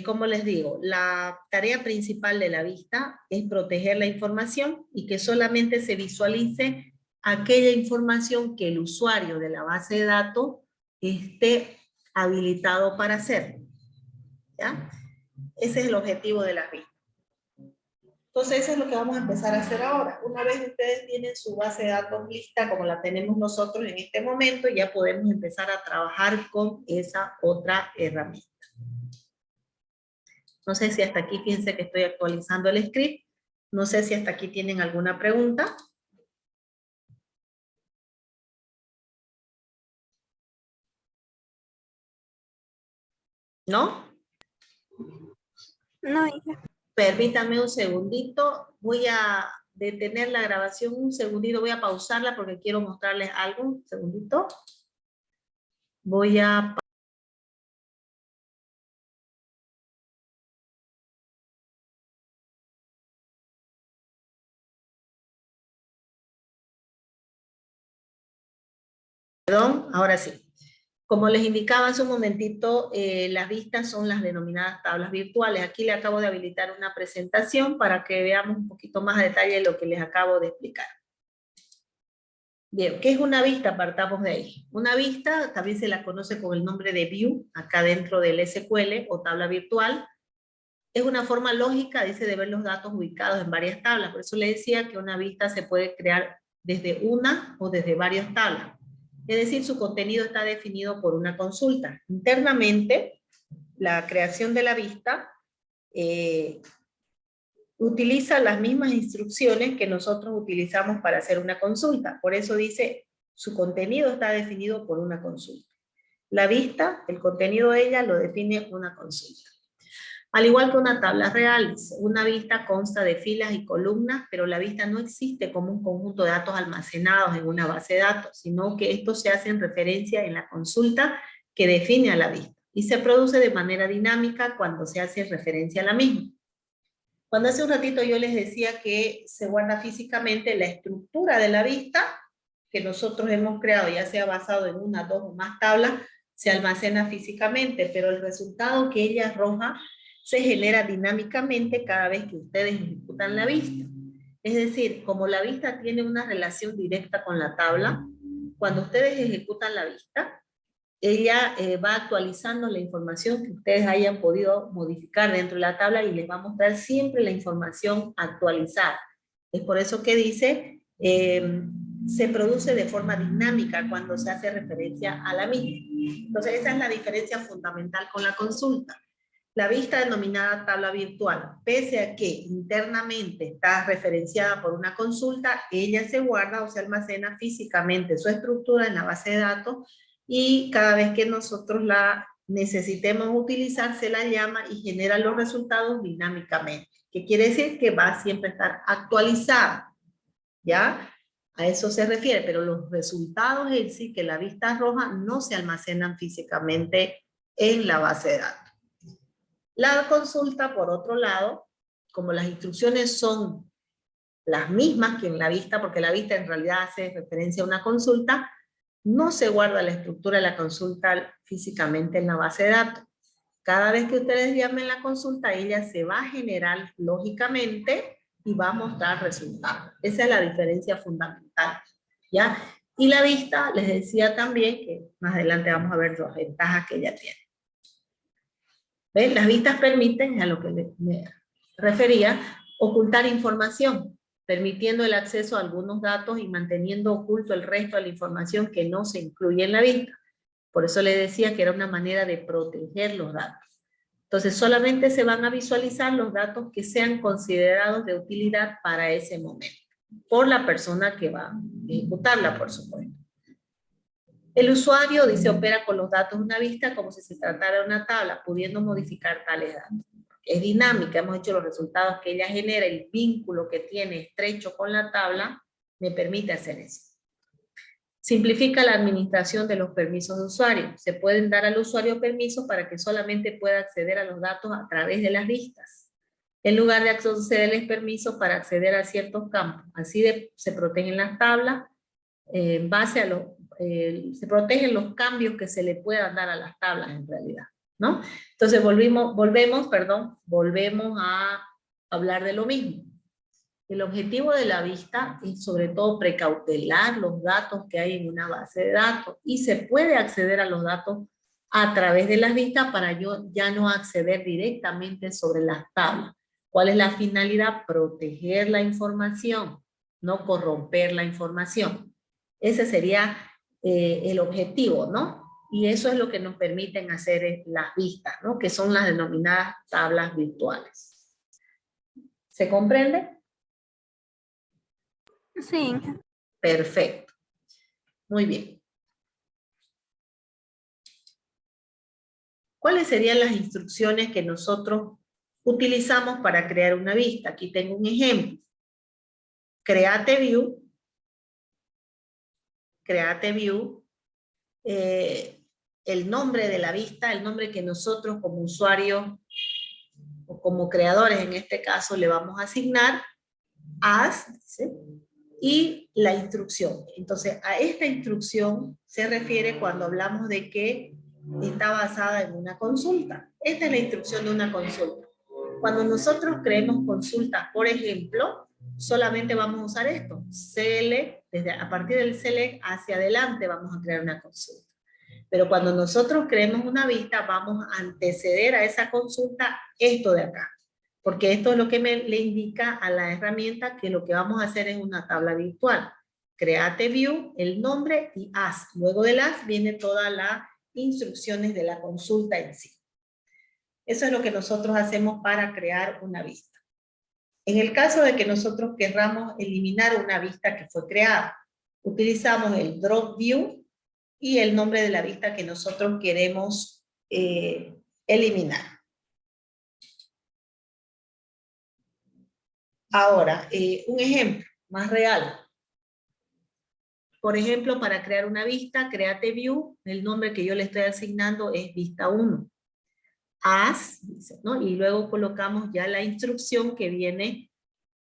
como les digo, la tarea principal de la vista es proteger la información y que solamente se visualice aquella información que el usuario de la base de datos esté habilitado para hacer. ¿Ya? Ese es el objetivo de la vista. Entonces eso es lo que vamos a empezar a hacer ahora. Una vez ustedes tienen su base de datos lista como la tenemos nosotros en este momento, ya podemos empezar a trabajar con esa otra herramienta. No sé si hasta aquí, fíjense que estoy actualizando el script. No sé si hasta aquí tienen alguna pregunta. ¿No? No, hija. Permítame un segundito. Voy a detener la grabación un segundito. Voy a pausarla porque quiero mostrarles algo. Un segundito. Voy a... Perdón, ahora sí. Como les indicaba hace un momentito, las vistas son las denominadas tablas virtuales. Aquí le acabo de habilitar una presentación para que veamos un poquito más a detalle lo que les acabo de explicar. Bien, ¿qué es una vista? Partamos de ahí. Una vista también se la conoce con el nombre de view, acá dentro del SQL o tabla virtual. Es una forma lógica, dice, de ver los datos ubicados en varias tablas. Por eso le decía que una vista se puede crear desde una o desde varias tablas. Es decir, su contenido está definido por una consulta. Internamente, la creación de la vista utiliza las mismas instrucciones que nosotros utilizamos para hacer una consulta. Por eso dice, su contenido está definido por una consulta. La vista, el contenido de ella lo define una consulta. Al igual que una tabla real, una vista consta de filas y columnas, pero la vista no existe como un conjunto de datos almacenados en una base de datos, sino que esto se hace en referencia en la consulta que define a la vista y se produce de manera dinámica cuando se hace referencia a la misma. Cuando hace un ratito yo les decía que se guarda físicamente la estructura de la vista que nosotros hemos creado, ya sea basado en una, dos o más tablas, se almacena físicamente, pero el resultado que ella arroja se genera dinámicamente cada vez que ustedes ejecutan la vista. Es decir, como la vista tiene una relación directa con la tabla, cuando ustedes ejecutan la vista, ella va actualizando la información que ustedes hayan podido modificar dentro de la tabla y les va a mostrar siempre la información actualizada. Es por eso que dice, se produce de forma dinámica cuando se hace referencia a la misma. Entonces esa es la diferencia fundamental con la consulta. La vista denominada tabla virtual, pese a que internamente está referenciada por una consulta, ella se guarda o se almacena físicamente su estructura en la base de datos y cada vez que nosotros la necesitemos utilizar, se la llama y genera los resultados dinámicamente. ¿Qué quiere decir? Que va a siempre estar actualizada, ¿ya? A eso se refiere, pero los resultados en sí que la vista arroja no se almacenan físicamente en la base de datos. La consulta, por otro lado, como las instrucciones son las mismas que en la vista, porque la vista en realidad hace referencia a una consulta, no se guarda la estructura de la consulta físicamente en la base de datos. Cada vez que ustedes llamen la consulta, ella se va a generar lógicamente y va a mostrar resultados. Esa es la diferencia fundamental, ¿ya? Y la vista, les decía también que más adelante vamos a ver las ventajas que ella tiene. ¿Ven? Las vistas permiten, a lo que me refería, ocultar información, permitiendo el acceso a algunos datos y manteniendo oculto el resto de la información que no se incluye en la vista. Por eso le decía que era una manera de proteger los datos. Entonces solamente se van a visualizar los datos que sean considerados de utilidad para ese momento, por la persona que va a ejecutarla, por supuesto. El usuario, dice, opera con los datos de una vista como si se tratara de una tabla, pudiendo modificar tales datos. Es dinámica, hemos hecho los resultados que ella genera, el vínculo que tiene estrecho con la tabla, me permite hacer eso. Simplifica la administración de los permisos de usuario. Se pueden dar al usuario permisos para que solamente pueda acceder a los datos a través de las vistas, en lugar de concederles permisos para acceder a ciertos campos. Así se protegen las tablas, en base a se protegen los cambios que se le puedan dar a las tablas en realidad, ¿no? Entonces volvemos a hablar de lo mismo. El objetivo de la vista es sobre todo precautelar los datos que hay en una base de datos y se puede acceder a los datos a través de las vistas para yo ya no acceder directamente sobre las tablas. ¿Cuál es la finalidad? Proteger la información, no corromper la información. Ese sería el objetivo, ¿no? Y eso es lo que nos permiten hacer las vistas, ¿no? Que son las denominadas tablas virtuales. ¿Se comprende? Sí. Perfecto. Muy bien. ¿Cuáles serían las instrucciones que nosotros utilizamos para crear una vista? Aquí tengo un ejemplo. Create View. Create View. El nombre de la vista, el nombre que nosotros como usuarios o como creadores en este caso le vamos a asignar, as, ¿sí? Y la instrucción. Entonces, a esta instrucción se refiere cuando hablamos de que está basada en una consulta. Esta es la instrucción de una consulta. Cuando nosotros creemos consultas, por ejemplo, solamente vamos a usar esto. Select, a partir del select hacia adelante vamos a crear una consulta. Pero cuando nosotros creemos una vista, vamos a anteceder a esa consulta esto de acá. Porque esto es lo que le indica a la herramienta que lo que vamos a hacer es una tabla virtual. Create View, el nombre y as. Luego del as viene todas las instrucciones de la consulta en sí. Eso es lo que nosotros hacemos para crear una vista. En el caso de que nosotros querramos eliminar una vista que fue creada, utilizamos el Drop View y el nombre de la vista que nosotros queremos eliminar. Ahora, un ejemplo más real. Por ejemplo, para crear una vista, Create View, el nombre que yo le estoy asignando es vista 1. As, dice, ¿no? Y luego colocamos ya la instrucción que viene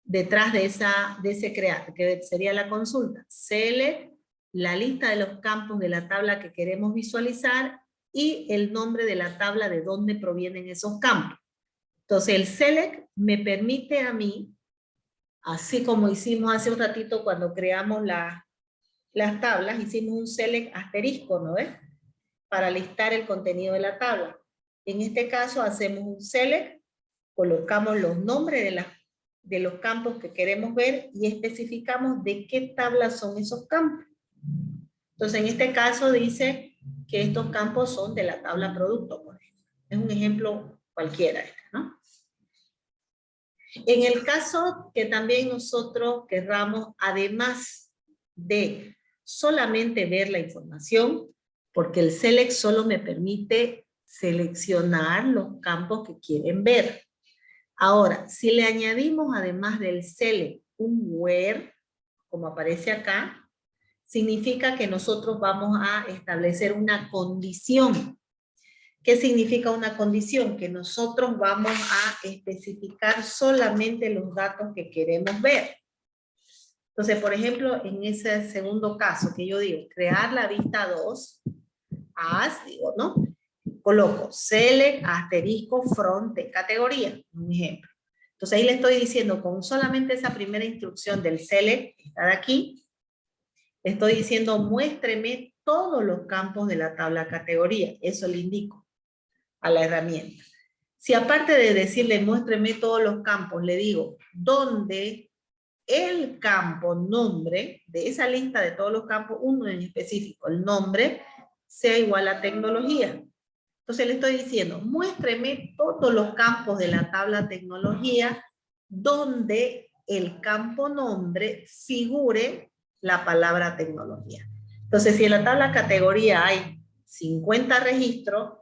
detrás de ese create, que sería la consulta. Select la lista de los campos de la tabla que queremos visualizar y el nombre de la tabla de dónde provienen esos campos. Entonces el select me permite a mí, así como hicimos hace un ratito cuando creamos las tablas, hicimos un select asterisco, ¿no ves? Para listar el contenido de la tabla. En este caso hacemos un select, colocamos los nombres de los campos que queremos ver y especificamos de qué tabla son esos campos. Entonces en este caso dice que estos campos son de la tabla producto, por ejemplo. Es un ejemplo cualquiera, ¿no? En el caso que también nosotros querramos, además de solamente ver la información, porque el select solo me permite seleccionar los campos que quieren ver. Ahora, si le añadimos además del select un where, como aparece acá, significa que nosotros vamos a establecer una condición. ¿Qué significa una condición? Que nosotros vamos a especificar solamente los datos que queremos ver. Entonces, por ejemplo, en ese segundo caso que yo digo, crear la vista 2, as, digo, ¿no? Coloco select asterisco front de categoría, un ejemplo. Entonces ahí le estoy diciendo con solamente esa primera instrucción del select, que está de aquí, le estoy diciendo muéstreme todos los campos de la tabla categoría. Eso le indico a la herramienta. Si aparte de decirle muéstreme todos los campos, le digo dónde el campo nombre de esa lista de todos los campos, uno en específico, el nombre, sea igual a tecnología. Entonces le estoy diciendo, muéstreme todos los campos de la tabla tecnología donde el campo nombre figure la palabra tecnología. Entonces, si en la tabla categoría hay 50 registros,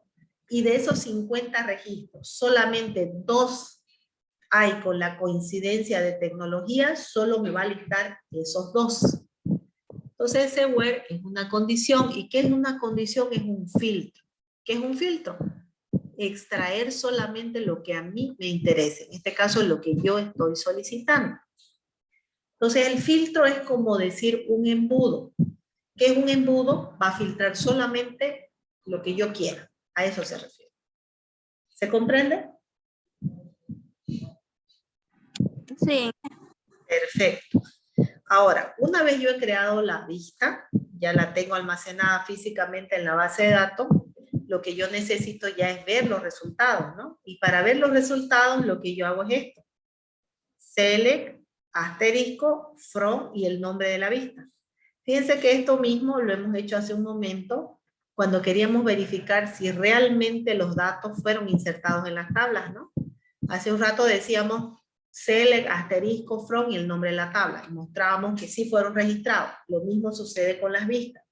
y de esos 50 registros, solamente 2 hay con la coincidencia de tecnología, solo me va a listar esos 2. Entonces ese where es una condición. ¿Y qué es una condición? Es un filtro. ¿Qué es un filtro? Extraer solamente lo que a mí me interese. En este caso, lo que yo estoy solicitando. Entonces el filtro es como decir un embudo. ¿Qué es un embudo? Va a filtrar solamente lo que yo quiera. A eso se refiere. ¿Se comprende? Sí. Perfecto. Ahora, una vez yo he creado la vista, ya la tengo almacenada físicamente en la base de datos, lo que yo necesito ya es ver los resultados, ¿no? Y para ver los resultados, lo que yo hago es esto. Select, asterisco, from y el nombre de la vista. Fíjense que esto mismo lo hemos hecho hace un momento, cuando queríamos verificar si realmente los datos fueron insertados en las tablas, ¿no? Hace un rato decíamos select, asterisco, from y el nombre de la tabla. Y mostrábamos que sí fueron registrados. Lo mismo sucede con las vistas.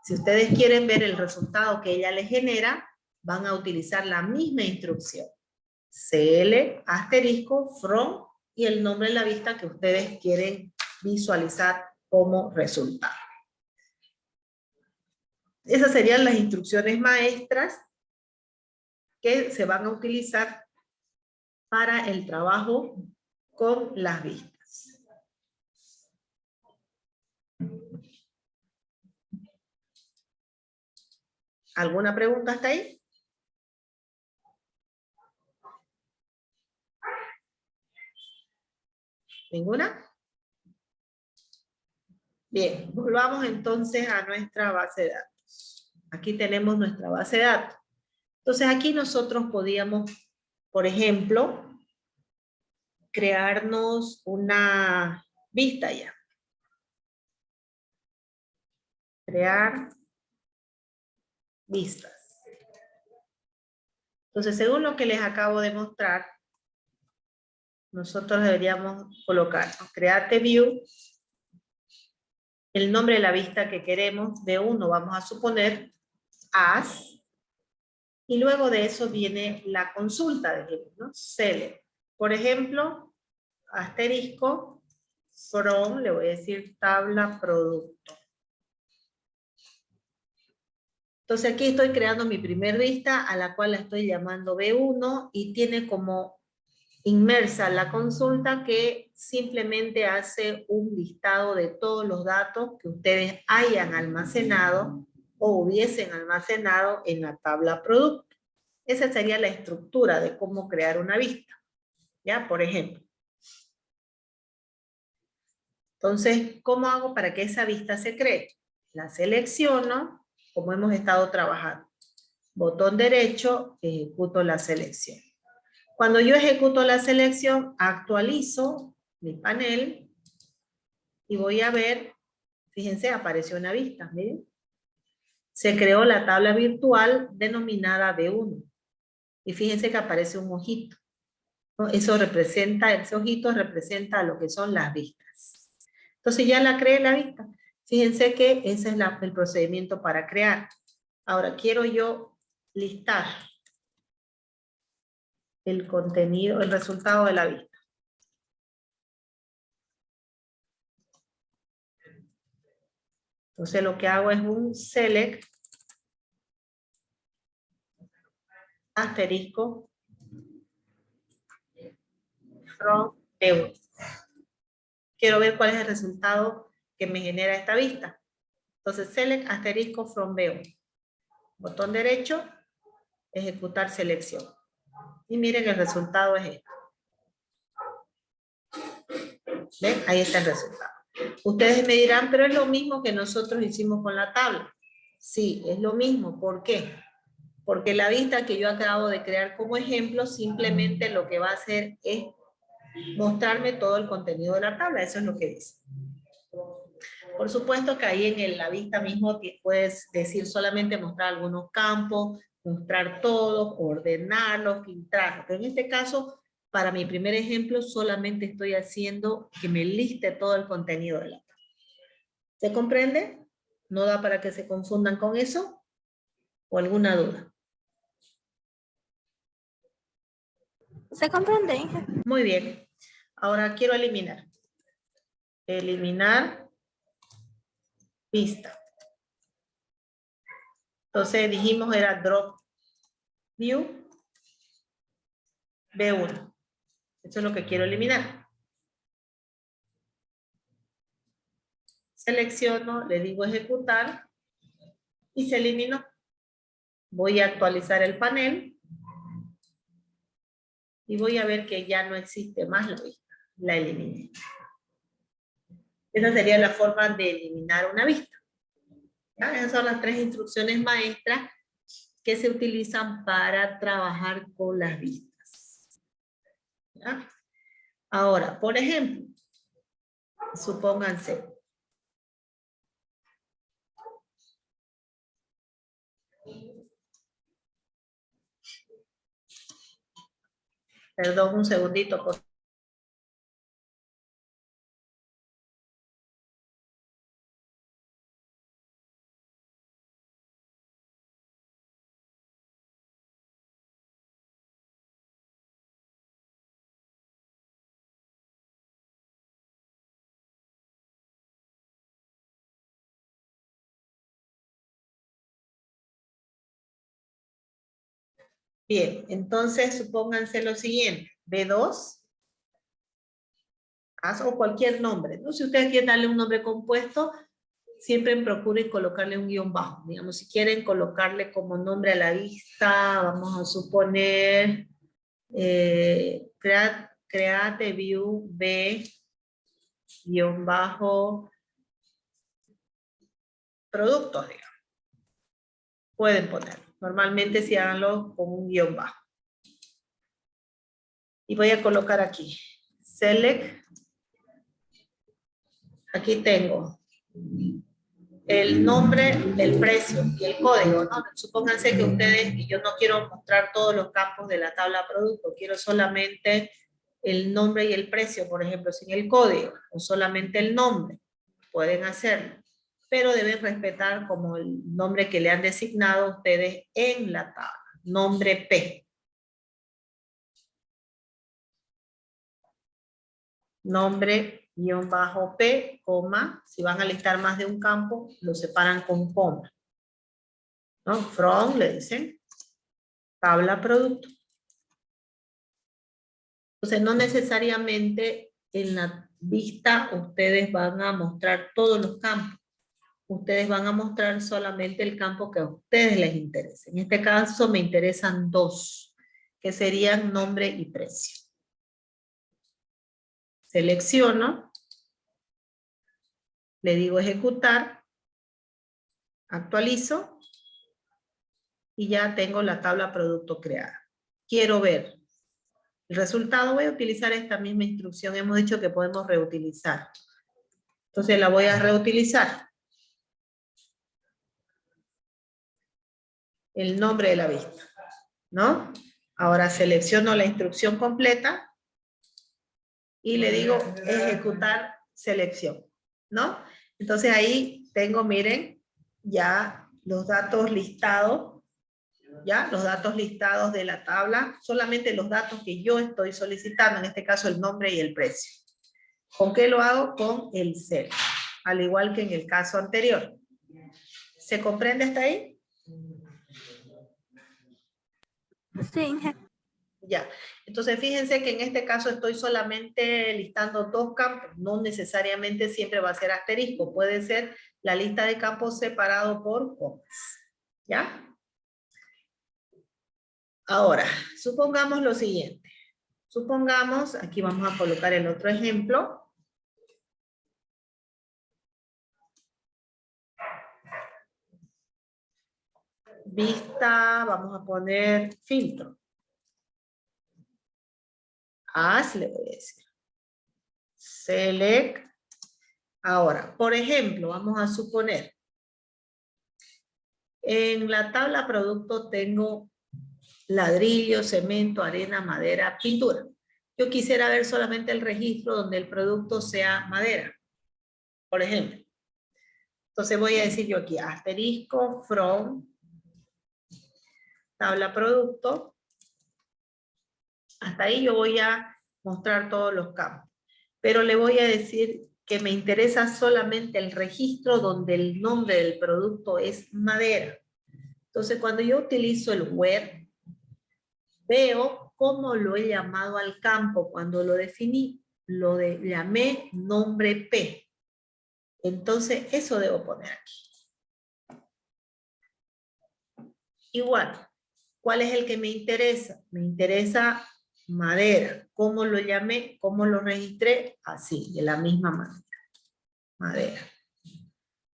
Si ustedes quieren ver el resultado que ella les genera, van a utilizar la misma instrucción. Select, asterisco, from y el nombre de la vista que ustedes quieren visualizar como resultado. Esas serían las instrucciones maestras que se van a utilizar para el trabajo con las vistas. ¿Alguna pregunta hasta ahí? ¿Ninguna? Bien, volvamos entonces a nuestra base de datos. Aquí tenemos nuestra base de datos. Entonces aquí nosotros podíamos, por ejemplo, crearnos una vista ya. Crear vistas. Entonces, según lo que les acabo de mostrar, nosotros deberíamos colocar Create View, el nombre de la vista que queremos, B1, vamos a suponer as, y luego de eso viene la consulta, dijimos, ¿no? Select. Por ejemplo, asterisco, from, le voy a decir tabla producto. Entonces aquí estoy creando mi primer vista a la cual la estoy llamando B1 y tiene como inmersa la consulta que simplemente hace un listado de todos los datos que ustedes hayan almacenado o hubiesen almacenado en la tabla producto. Esa sería la estructura de cómo crear una vista. ¿Ya? Por ejemplo. Entonces, ¿cómo hago para que esa vista se cree? La selecciono, como hemos estado trabajando. Botón derecho, ejecuto la selección. Cuando yo ejecuto la selección, actualizo mi panel y voy a ver, fíjense, apareció una vista, ¿miren? Se creó la tabla virtual denominada B1. Y fíjense que aparece un ojito, ¿no? Eso representa, ese ojito representa lo que son las vistas. Entonces ya la creé la vista. Fíjense que ese es el procedimiento para crear. Ahora quiero yo listar el contenido, el resultado de la vista. Entonces lo que hago es un select asterisco from B1. Quiero ver cuál es el resultado que me genera esta vista. Entonces select asterisco from B1. Botón derecho, ejecutar selección. Y miren el resultado es este. ¿Ven? Ahí está el resultado. Ustedes me dirán, pero es lo mismo que nosotros hicimos con la tabla. Sí, es lo mismo. ¿Por qué? Porque la vista que yo acabo de crear como ejemplo, simplemente lo que va a hacer es mostrarme todo el contenido de la tabla. Eso es lo que dice. Por supuesto que ahí en la vista mismo puedes decir solamente mostrar algunos campos, mostrar todos, ordenarlos, filtrarlos. Pero en este caso, para mi primer ejemplo, solamente estoy haciendo que me liste todo el contenido de la tabla. ¿Se comprende? ¿No da para que se confundan con eso? ¿O alguna duda? ¿Se comprende, Inge? Muy bien. Ahora quiero eliminar. Eliminar vista. Entonces dijimos era drop view B1. Eso es lo que quiero eliminar. Selecciono, le digo ejecutar y se eliminó. Voy a actualizar el panel y voy a ver que ya no existe más la vista. La eliminé. Esa sería la forma de eliminar una vista. ¿Ya? Esas son las 3 instrucciones maestras que se utilizan para trabajar con las vistas. ¿Ya? Ahora, por ejemplo, supónganse. Perdón, un segundito, por favor. Bien, entonces supónganse lo siguiente. B2, o cualquier nombre, ¿no? Si ustedes quieren darle un nombre compuesto, siempre procuren colocarle un guión bajo. Digamos, si quieren colocarle como nombre a la vista, vamos a suponer create view B guión bajo productos, digamos. Pueden poner. Normalmente si háganlo con un guión bajo. Y voy a colocar aquí. Select. Aquí tengo el nombre, el precio y el código, ¿no? Supónganse que ustedes, y yo no quiero mostrar todos los campos de la tabla producto, quiero solamente el nombre y el precio, por ejemplo, sin el código, o solamente el nombre. Pueden hacerlo. pero deben respetar como el nombre que le han designado ustedes en la tabla. Nombre P. Nombre guión bajo P, coma. Si van a listar más de un campo, lo separan con coma. ¿No? From, le dicen. Tabla producto. Entonces, no necesariamente en la vista ustedes van a mostrar todos los campos. Ustedes van a mostrar solamente el campo que a ustedes les interese. En este caso me interesan dos, que serían nombre y precio. Selecciono, le digo ejecutar, actualizo y ya tengo la tabla producto creada. Quiero ver el resultado, voy a utilizar esta misma instrucción, hemos dicho que podemos reutilizar. Entonces la voy a reutilizar. El nombre de la vista, ¿no? Ahora selecciono la instrucción completa y le digo ejecutar selección, ¿no? Entonces ahí tengo, miren, ya los datos listados, ya los datos listados de la tabla, solamente los datos que yo estoy solicitando, en este caso el nombre y el precio. ¿Con qué lo hago? Con el cel, al igual que en el caso anterior. ¿Se comprende hasta ahí? Sí, Ya, entonces fíjense que en este caso estoy solamente listando dos campos, no necesariamente siempre va a ser asterisco, puede ser la lista de campos separado por comas, ¿ya? Ahora, supongamos lo siguiente, supongamos, aquí vamos a colocar el otro ejemplo. Vista, vamos a poner filtro. As le voy a decir. Select. Ahora, por ejemplo, vamos a suponer, en la tabla producto tengo ladrillo, cemento, arena, madera, pintura. Yo quisiera ver solamente el registro donde el producto sea madera, por ejemplo. Entonces voy a decir yo aquí, asterisco, from, tabla producto. Hasta ahí yo voy a mostrar todos los campos. Pero le voy a decir que me interesa solamente el registro donde el nombre del producto es madera. Entonces, cuando yo utilizo el where, veo cómo lo he llamado al campo. Cuando lo definí, llamé nombre P. Entonces, eso debo poner aquí. Igual, ¿cuál es el que me interesa? Me interesa madera. ¿Cómo lo llamé? ¿Cómo lo registré? Así, de la misma manera. Madera.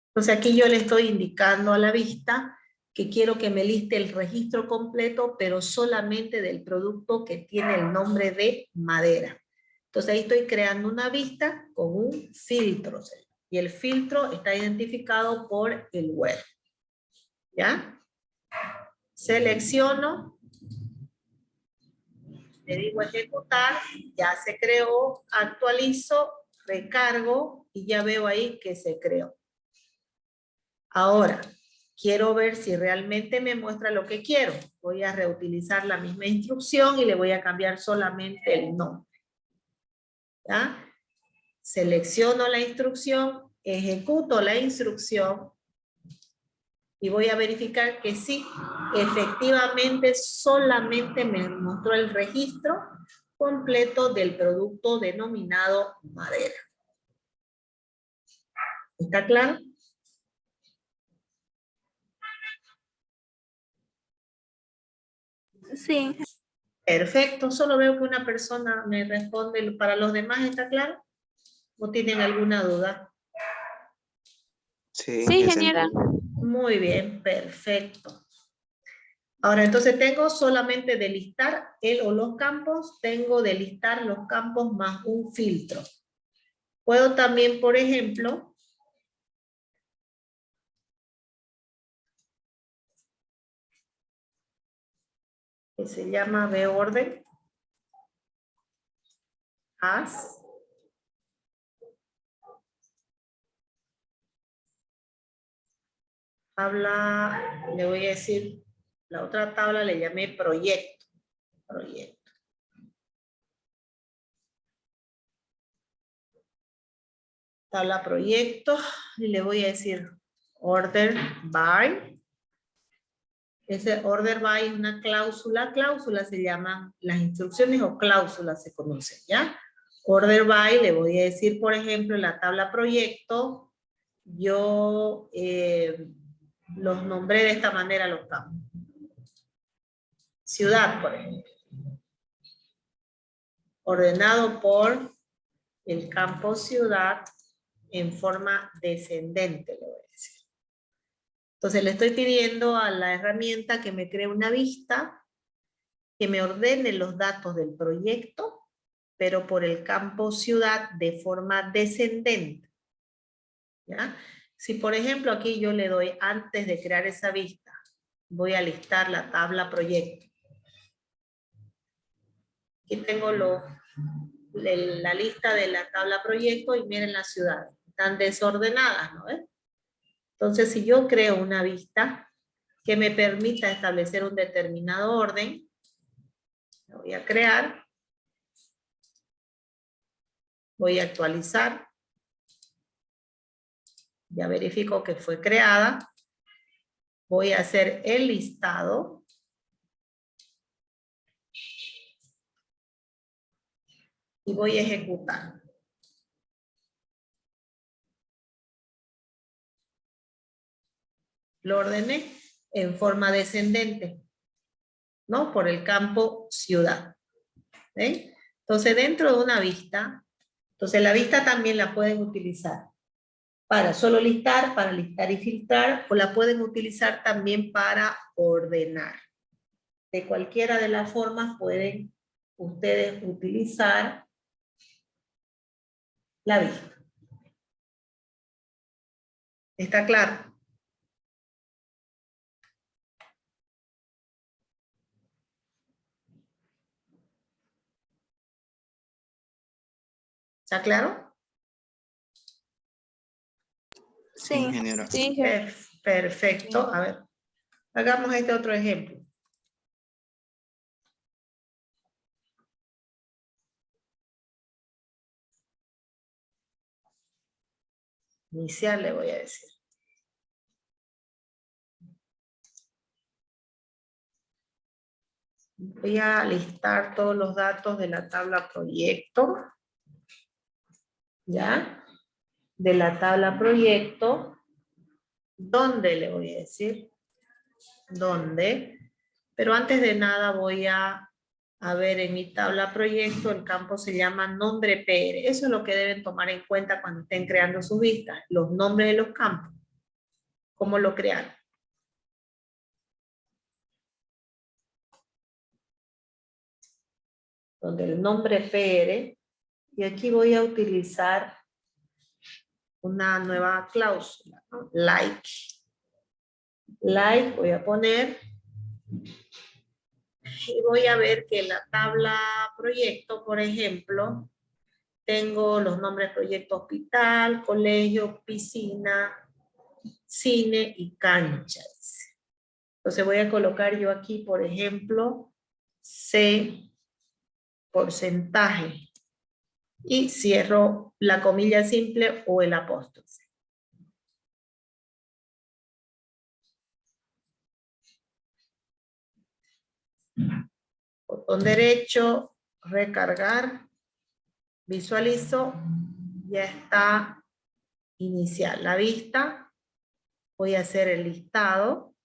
Entonces aquí yo le estoy indicando a la vista que quiero que me liste el registro completo, pero solamente del producto que tiene el nombre de madera. Entonces ahí estoy creando una vista con un filtro. Y el filtro está identificado por el web. ¿Ya? Selecciono. Le digo ejecutar. Ya se creó. Actualizo. Recargo. Y ya veo ahí que se creó. Ahora, quiero ver si realmente me muestra lo que quiero. Voy a reutilizar la misma instrucción y le voy a cambiar solamente el nombre. ¿Ya? Selecciono la instrucción, ejecuto la instrucción y voy a verificar que sí, efectivamente solamente me mostró el registro completo del producto denominado madera. ¿Está claro? sí, Perfecto, solo veo que una persona me responde. ¿Para los demás está claro? ¿O tienen alguna duda? Sí, sí, ya se ingeniera. entiende. Muy bien, perfecto. Ahora, entonces tengo solamente de listar el o los campos, tengo de listar los campos más un filtro. Puedo también, por ejemplo, que se llama vorden, as, tabla, le voy a decir, la otra tabla le llamé proyecto. Proyecto. Tabla proyecto, y le voy a decir order by. Ese order by es una cláusula. Cláusulas se llaman las instrucciones o cláusulas se conocen, ¿ya? Order by, le voy a decir, por ejemplo, en la tabla proyecto, yo los nombré de esta manera los campos. Ciudad, por ejemplo. Ordenado por el campo ciudad en forma descendente, le voy a decir. Entonces le estoy pidiendo a la herramienta que me cree una vista, que me ordene los datos del proyecto, pero por el campo ciudad de forma descendente. ¿Ya? Si por ejemplo aquí yo le doy, antes de crear esa vista, voy a listar la tabla proyecto. Aquí tengo la lista de la tabla proyecto y miren las ciudades. Están desordenadas, ¿no? Entonces si yo creo una vista que me permita establecer un determinado orden, la voy a crear. Voy a actualizar. Ya verifico que fue creada. Voy a hacer el listado. Y voy a ejecutar. Lo ordené en forma descendente, ¿no? Por el campo ciudad. ¿Ven? Entonces dentro de una vista, entonces la vista también la pueden utilizar para solo listar, para listar y filtrar, o la pueden utilizar también para ordenar. De cualquiera de las formas pueden ustedes utilizar la vista. ¿Está claro? ¿Está claro? Sí, ingeniera. sí, Perfecto. A ver, hagamos este otro ejemplo. Iniciar le voy a decir. Voy a listar todos los datos de la tabla proyecto. ¿Ya? De la tabla proyecto. ¿Dónde le voy a decir? ¿Dónde? Pero antes de nada voy a ver en mi tabla proyecto, el campo se llama nombre PR. Eso es lo que deben tomar en cuenta cuando estén creando sus vistas. Los nombres de los campos. ¿Cómo lo crearon? Donde el nombre PR, y aquí voy a utilizar una nueva cláusula, ¿no? Like. Like voy a poner, y voy a ver que en la tabla proyecto, por ejemplo, tengo los nombres proyecto hospital, colegio, piscina, cine y canchas. Entonces voy a colocar yo aquí, por ejemplo, C porcentaje. Y cierro la comilla simple o el apóstrofe. Botón derecho, recargar, visualizo, ya está inicial la vista. Voy a hacer el listado.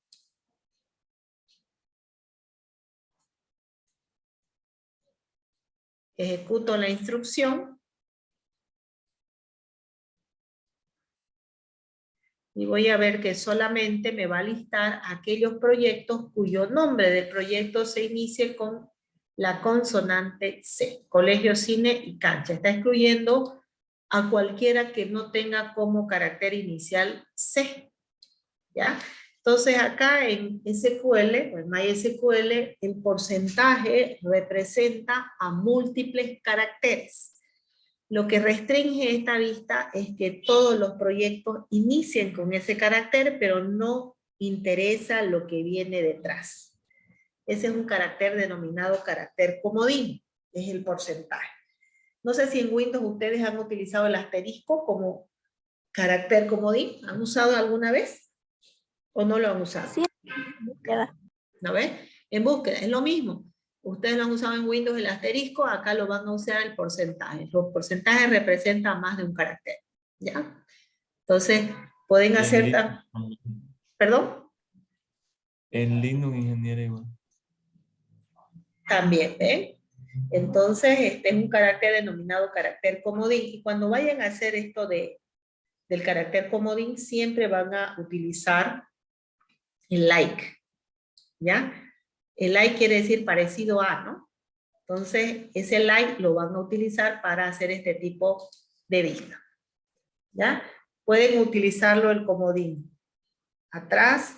Ejecuto la instrucción. Y voy a ver que solamente me va a listar aquellos proyectos cuyo nombre de proyecto se inicie con la consonante C. Colegio, cine y cancha. Está excluyendo a cualquiera que no tenga como carácter inicial C. ¿Ya? Entonces acá en SQL, o en MySQL, el porcentaje representa a múltiples caracteres. Lo que restringe esta vista es que todos los proyectos inicien con ese carácter, pero no interesa lo que viene detrás. Ese es un carácter denominado carácter comodín, es el porcentaje. No sé si en Windows ustedes han utilizado el asterisco como carácter comodín. ¿Han usado alguna vez o no lo han usado? Sí, búsqueda. ¿No ves? En búsqueda es lo mismo. Ustedes lo han usado en Windows el asterisco, acá lo van a usar el porcentaje. Los porcentajes representan más de un carácter, ¿ya? Entonces, pueden Y en hacer... Linux, ¿Perdón? en Linux ingeniero igual. También, ¿ven? Entonces, este es un carácter denominado carácter comodín. Y cuando vayan a hacer esto del carácter comodín, siempre van a utilizar el like, ¿ya? El like quiere decir parecido a, ¿no? Entonces, ese like lo van a utilizar para hacer este tipo de vista, ¿ya? Pueden utilizarlo el comodín atrás,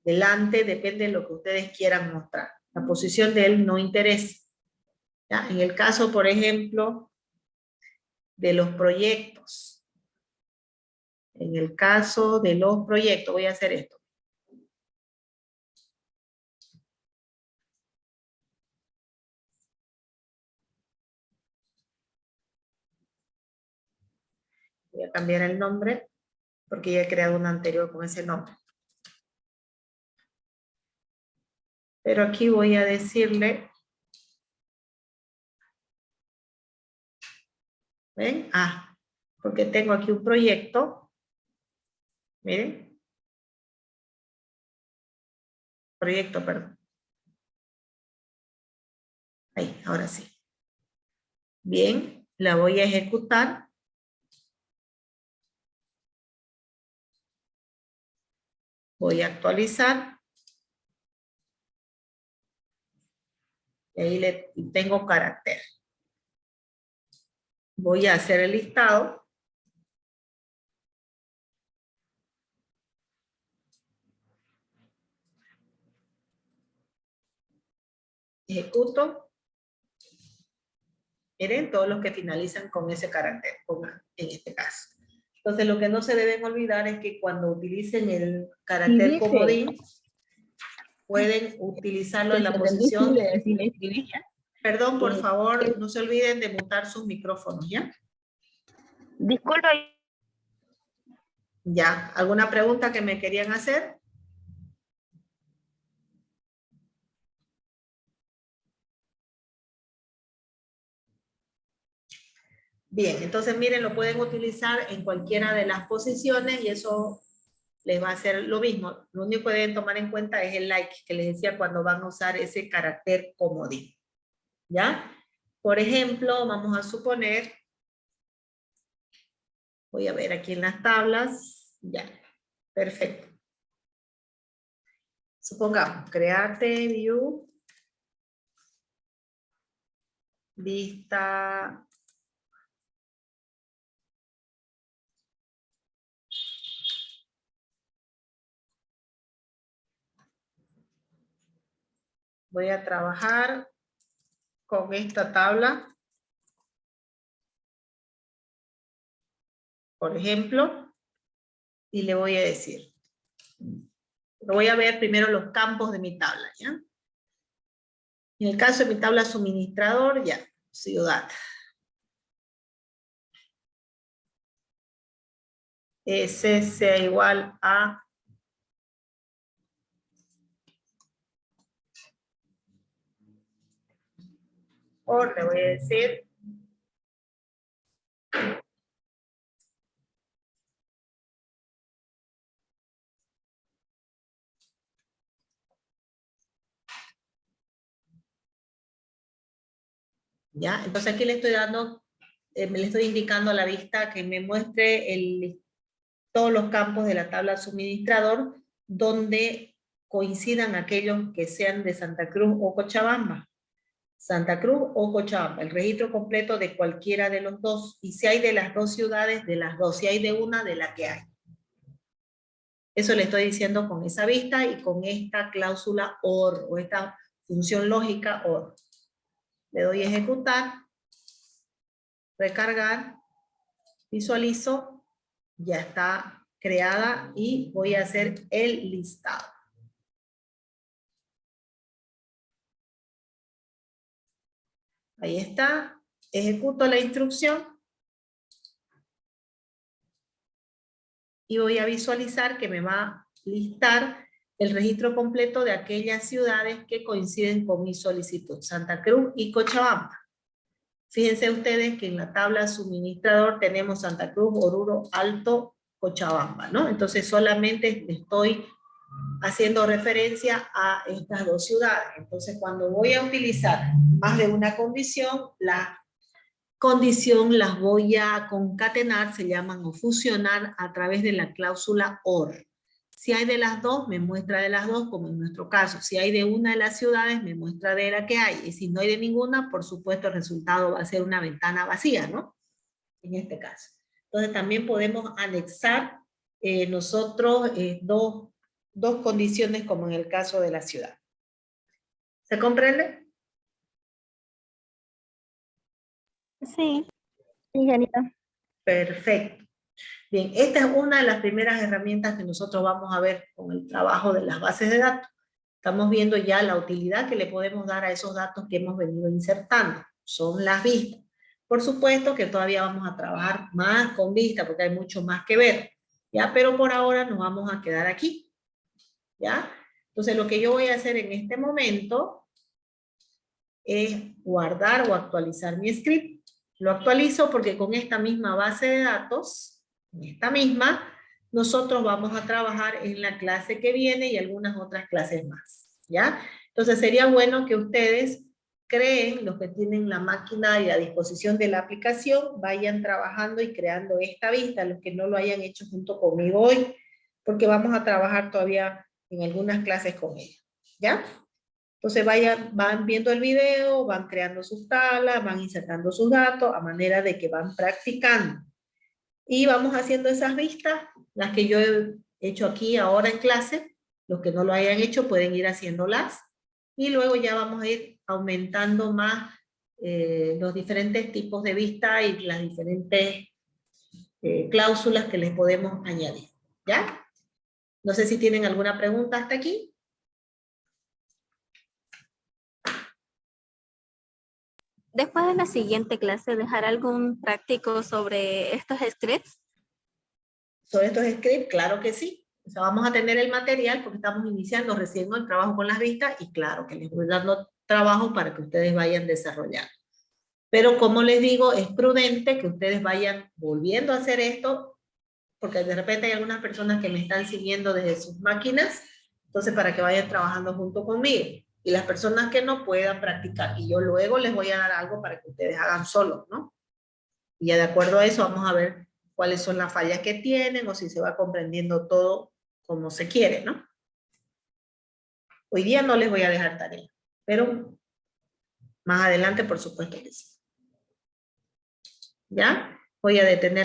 delante, depende de lo que ustedes quieran mostrar. La posición de él no interesa, ¿ya? En el caso, por ejemplo, de los proyectos. En el caso de los proyectos, voy a hacer esto. Voy a cambiar el nombre porque ya he creado una anterior con ese nombre. Pero aquí voy a decirle, ¿ven? Ah, porque tengo aquí un proyecto. Miren. Proyecto, perdón. Ahí, ahora sí. Bien, la voy a ejecutar. Voy a actualizar. Y ahí tengo carácter. Voy a hacer el listado. Ejecuto. Miren, todos los que finalizan con ese carácter, en este caso. Entonces, lo que no se deben olvidar es que cuando utilicen el carácter comodín, pueden utilizarlo en la posición. Perdón, por favor, no se olviden de mutar sus micrófonos, ¿ya? Disculpa. Ya, ¿alguna pregunta que me querían hacer? Bien, entonces miren, lo pueden utilizar en cualquiera de las posiciones y eso les va a hacer lo mismo. Lo único que deben tomar en cuenta es el like que les decía cuando van a usar ese carácter comodín. ¿Ya? Por ejemplo, vamos a suponer, voy a ver aquí en las tablas, ya, perfecto. Supongamos, create view, vista, voy a trabajar con esta tabla, por ejemplo, y le voy a decir, voy a ver primero los campos de mi tabla, ¿ya? En el caso de mi tabla suministrador, ya, ciudad. S sea igual a o le voy a decir ya, entonces aquí le estoy dando, me le estoy indicando a la vista que me muestre todos los campos de la tabla suministrador donde coincidan aquellos que sean de Santa Cruz o Cochabamba. Santa Cruz o Cochabamba, el registro completo de cualquiera de los dos, y si hay de las dos ciudades, de las dos, si hay de una, de la que hay. Eso le estoy diciendo con esa vista y con esta cláusula OR, o esta función lógica OR. Le doy a ejecutar, recargar, visualizo, ya está creada y voy a hacer el listado. Ahí está. Ejecuto la instrucción. Y voy a visualizar que me va a listar el registro completo de aquellas ciudades que coinciden con mi solicitud, Santa Cruz y Cochabamba. Fíjense ustedes que en la tabla suministrador tenemos Santa Cruz, Oruro, Alto, Cochabamba, ¿no? Entonces solamente estoy haciendo referencia a estas dos ciudades. Entonces cuando voy a utilizar más de una condición, la condición las voy a concatenar, se llaman o fusionar a través de la cláusula OR. Si hay de las dos, me muestra de las dos, como en nuestro caso. Si hay de una de las ciudades, me muestra de la que hay. Y si no hay de ninguna, por supuesto, el resultado va a ser una ventana vacía, ¿no? En este caso. Entonces también podemos anexar nosotros dos condiciones, como en el caso de la ciudad. ¿Se comprende? Sí, Janita. Perfecto. Bien, esta es una de las primeras herramientas que nosotros vamos a ver con el trabajo de las bases de datos. Estamos viendo ya la utilidad que le podemos dar a esos datos que hemos venido insertando. Son las vistas. Por supuesto que todavía vamos a trabajar más con vistas porque hay mucho más que ver. ¿Ya? Pero por ahora nos vamos a quedar aquí. ¿Ya? Entonces lo que yo voy a hacer en este momento es guardar o actualizar mi script. Lo actualizo porque con esta misma base de datos, esta misma, nosotros vamos a trabajar en la clase que viene y algunas otras clases más, ¿ya? Entonces sería bueno que ustedes creen, los que tienen la máquina y a disposición de la aplicación, vayan trabajando y creando esta vista, los que no lo hayan hecho junto conmigo hoy, porque vamos a trabajar todavía en algunas clases con ella, ¿ya? Entonces van viendo el video, van creando sus tablas, van insertando sus datos, a manera de que van practicando. Y vamos haciendo esas vistas, las que yo he hecho aquí ahora en clase. Los que no lo hayan hecho pueden ir haciéndolas. Y luego ya vamos a ir aumentando más los diferentes tipos de vista y las diferentes cláusulas que les podemos añadir. ¿Ya? No sé si tienen alguna pregunta hasta aquí. Después de la siguiente clase, ¿dejar algún práctico sobre estos scripts? Sobre estos scripts, claro que sí. O sea, vamos a tener el material porque estamos iniciando recién el trabajo con las vistas y claro que les voy dando trabajo para que ustedes vayan desarrollando. Pero como les digo, es prudente que ustedes vayan volviendo a hacer esto porque de repente hay algunas personas que me están siguiendo desde sus máquinas, entonces para que vayan trabajando junto conmigo. Y las personas que no puedan practicar, y yo luego les voy a dar algo para que ustedes hagan solos, ¿no? Y ya de acuerdo a eso vamos a ver cuáles son las fallas que tienen o si se va comprendiendo todo como se quiere, ¿no? Hoy día no les voy a dejar tarea, pero más adelante por supuesto que sí. ¿Ya? Voy a detener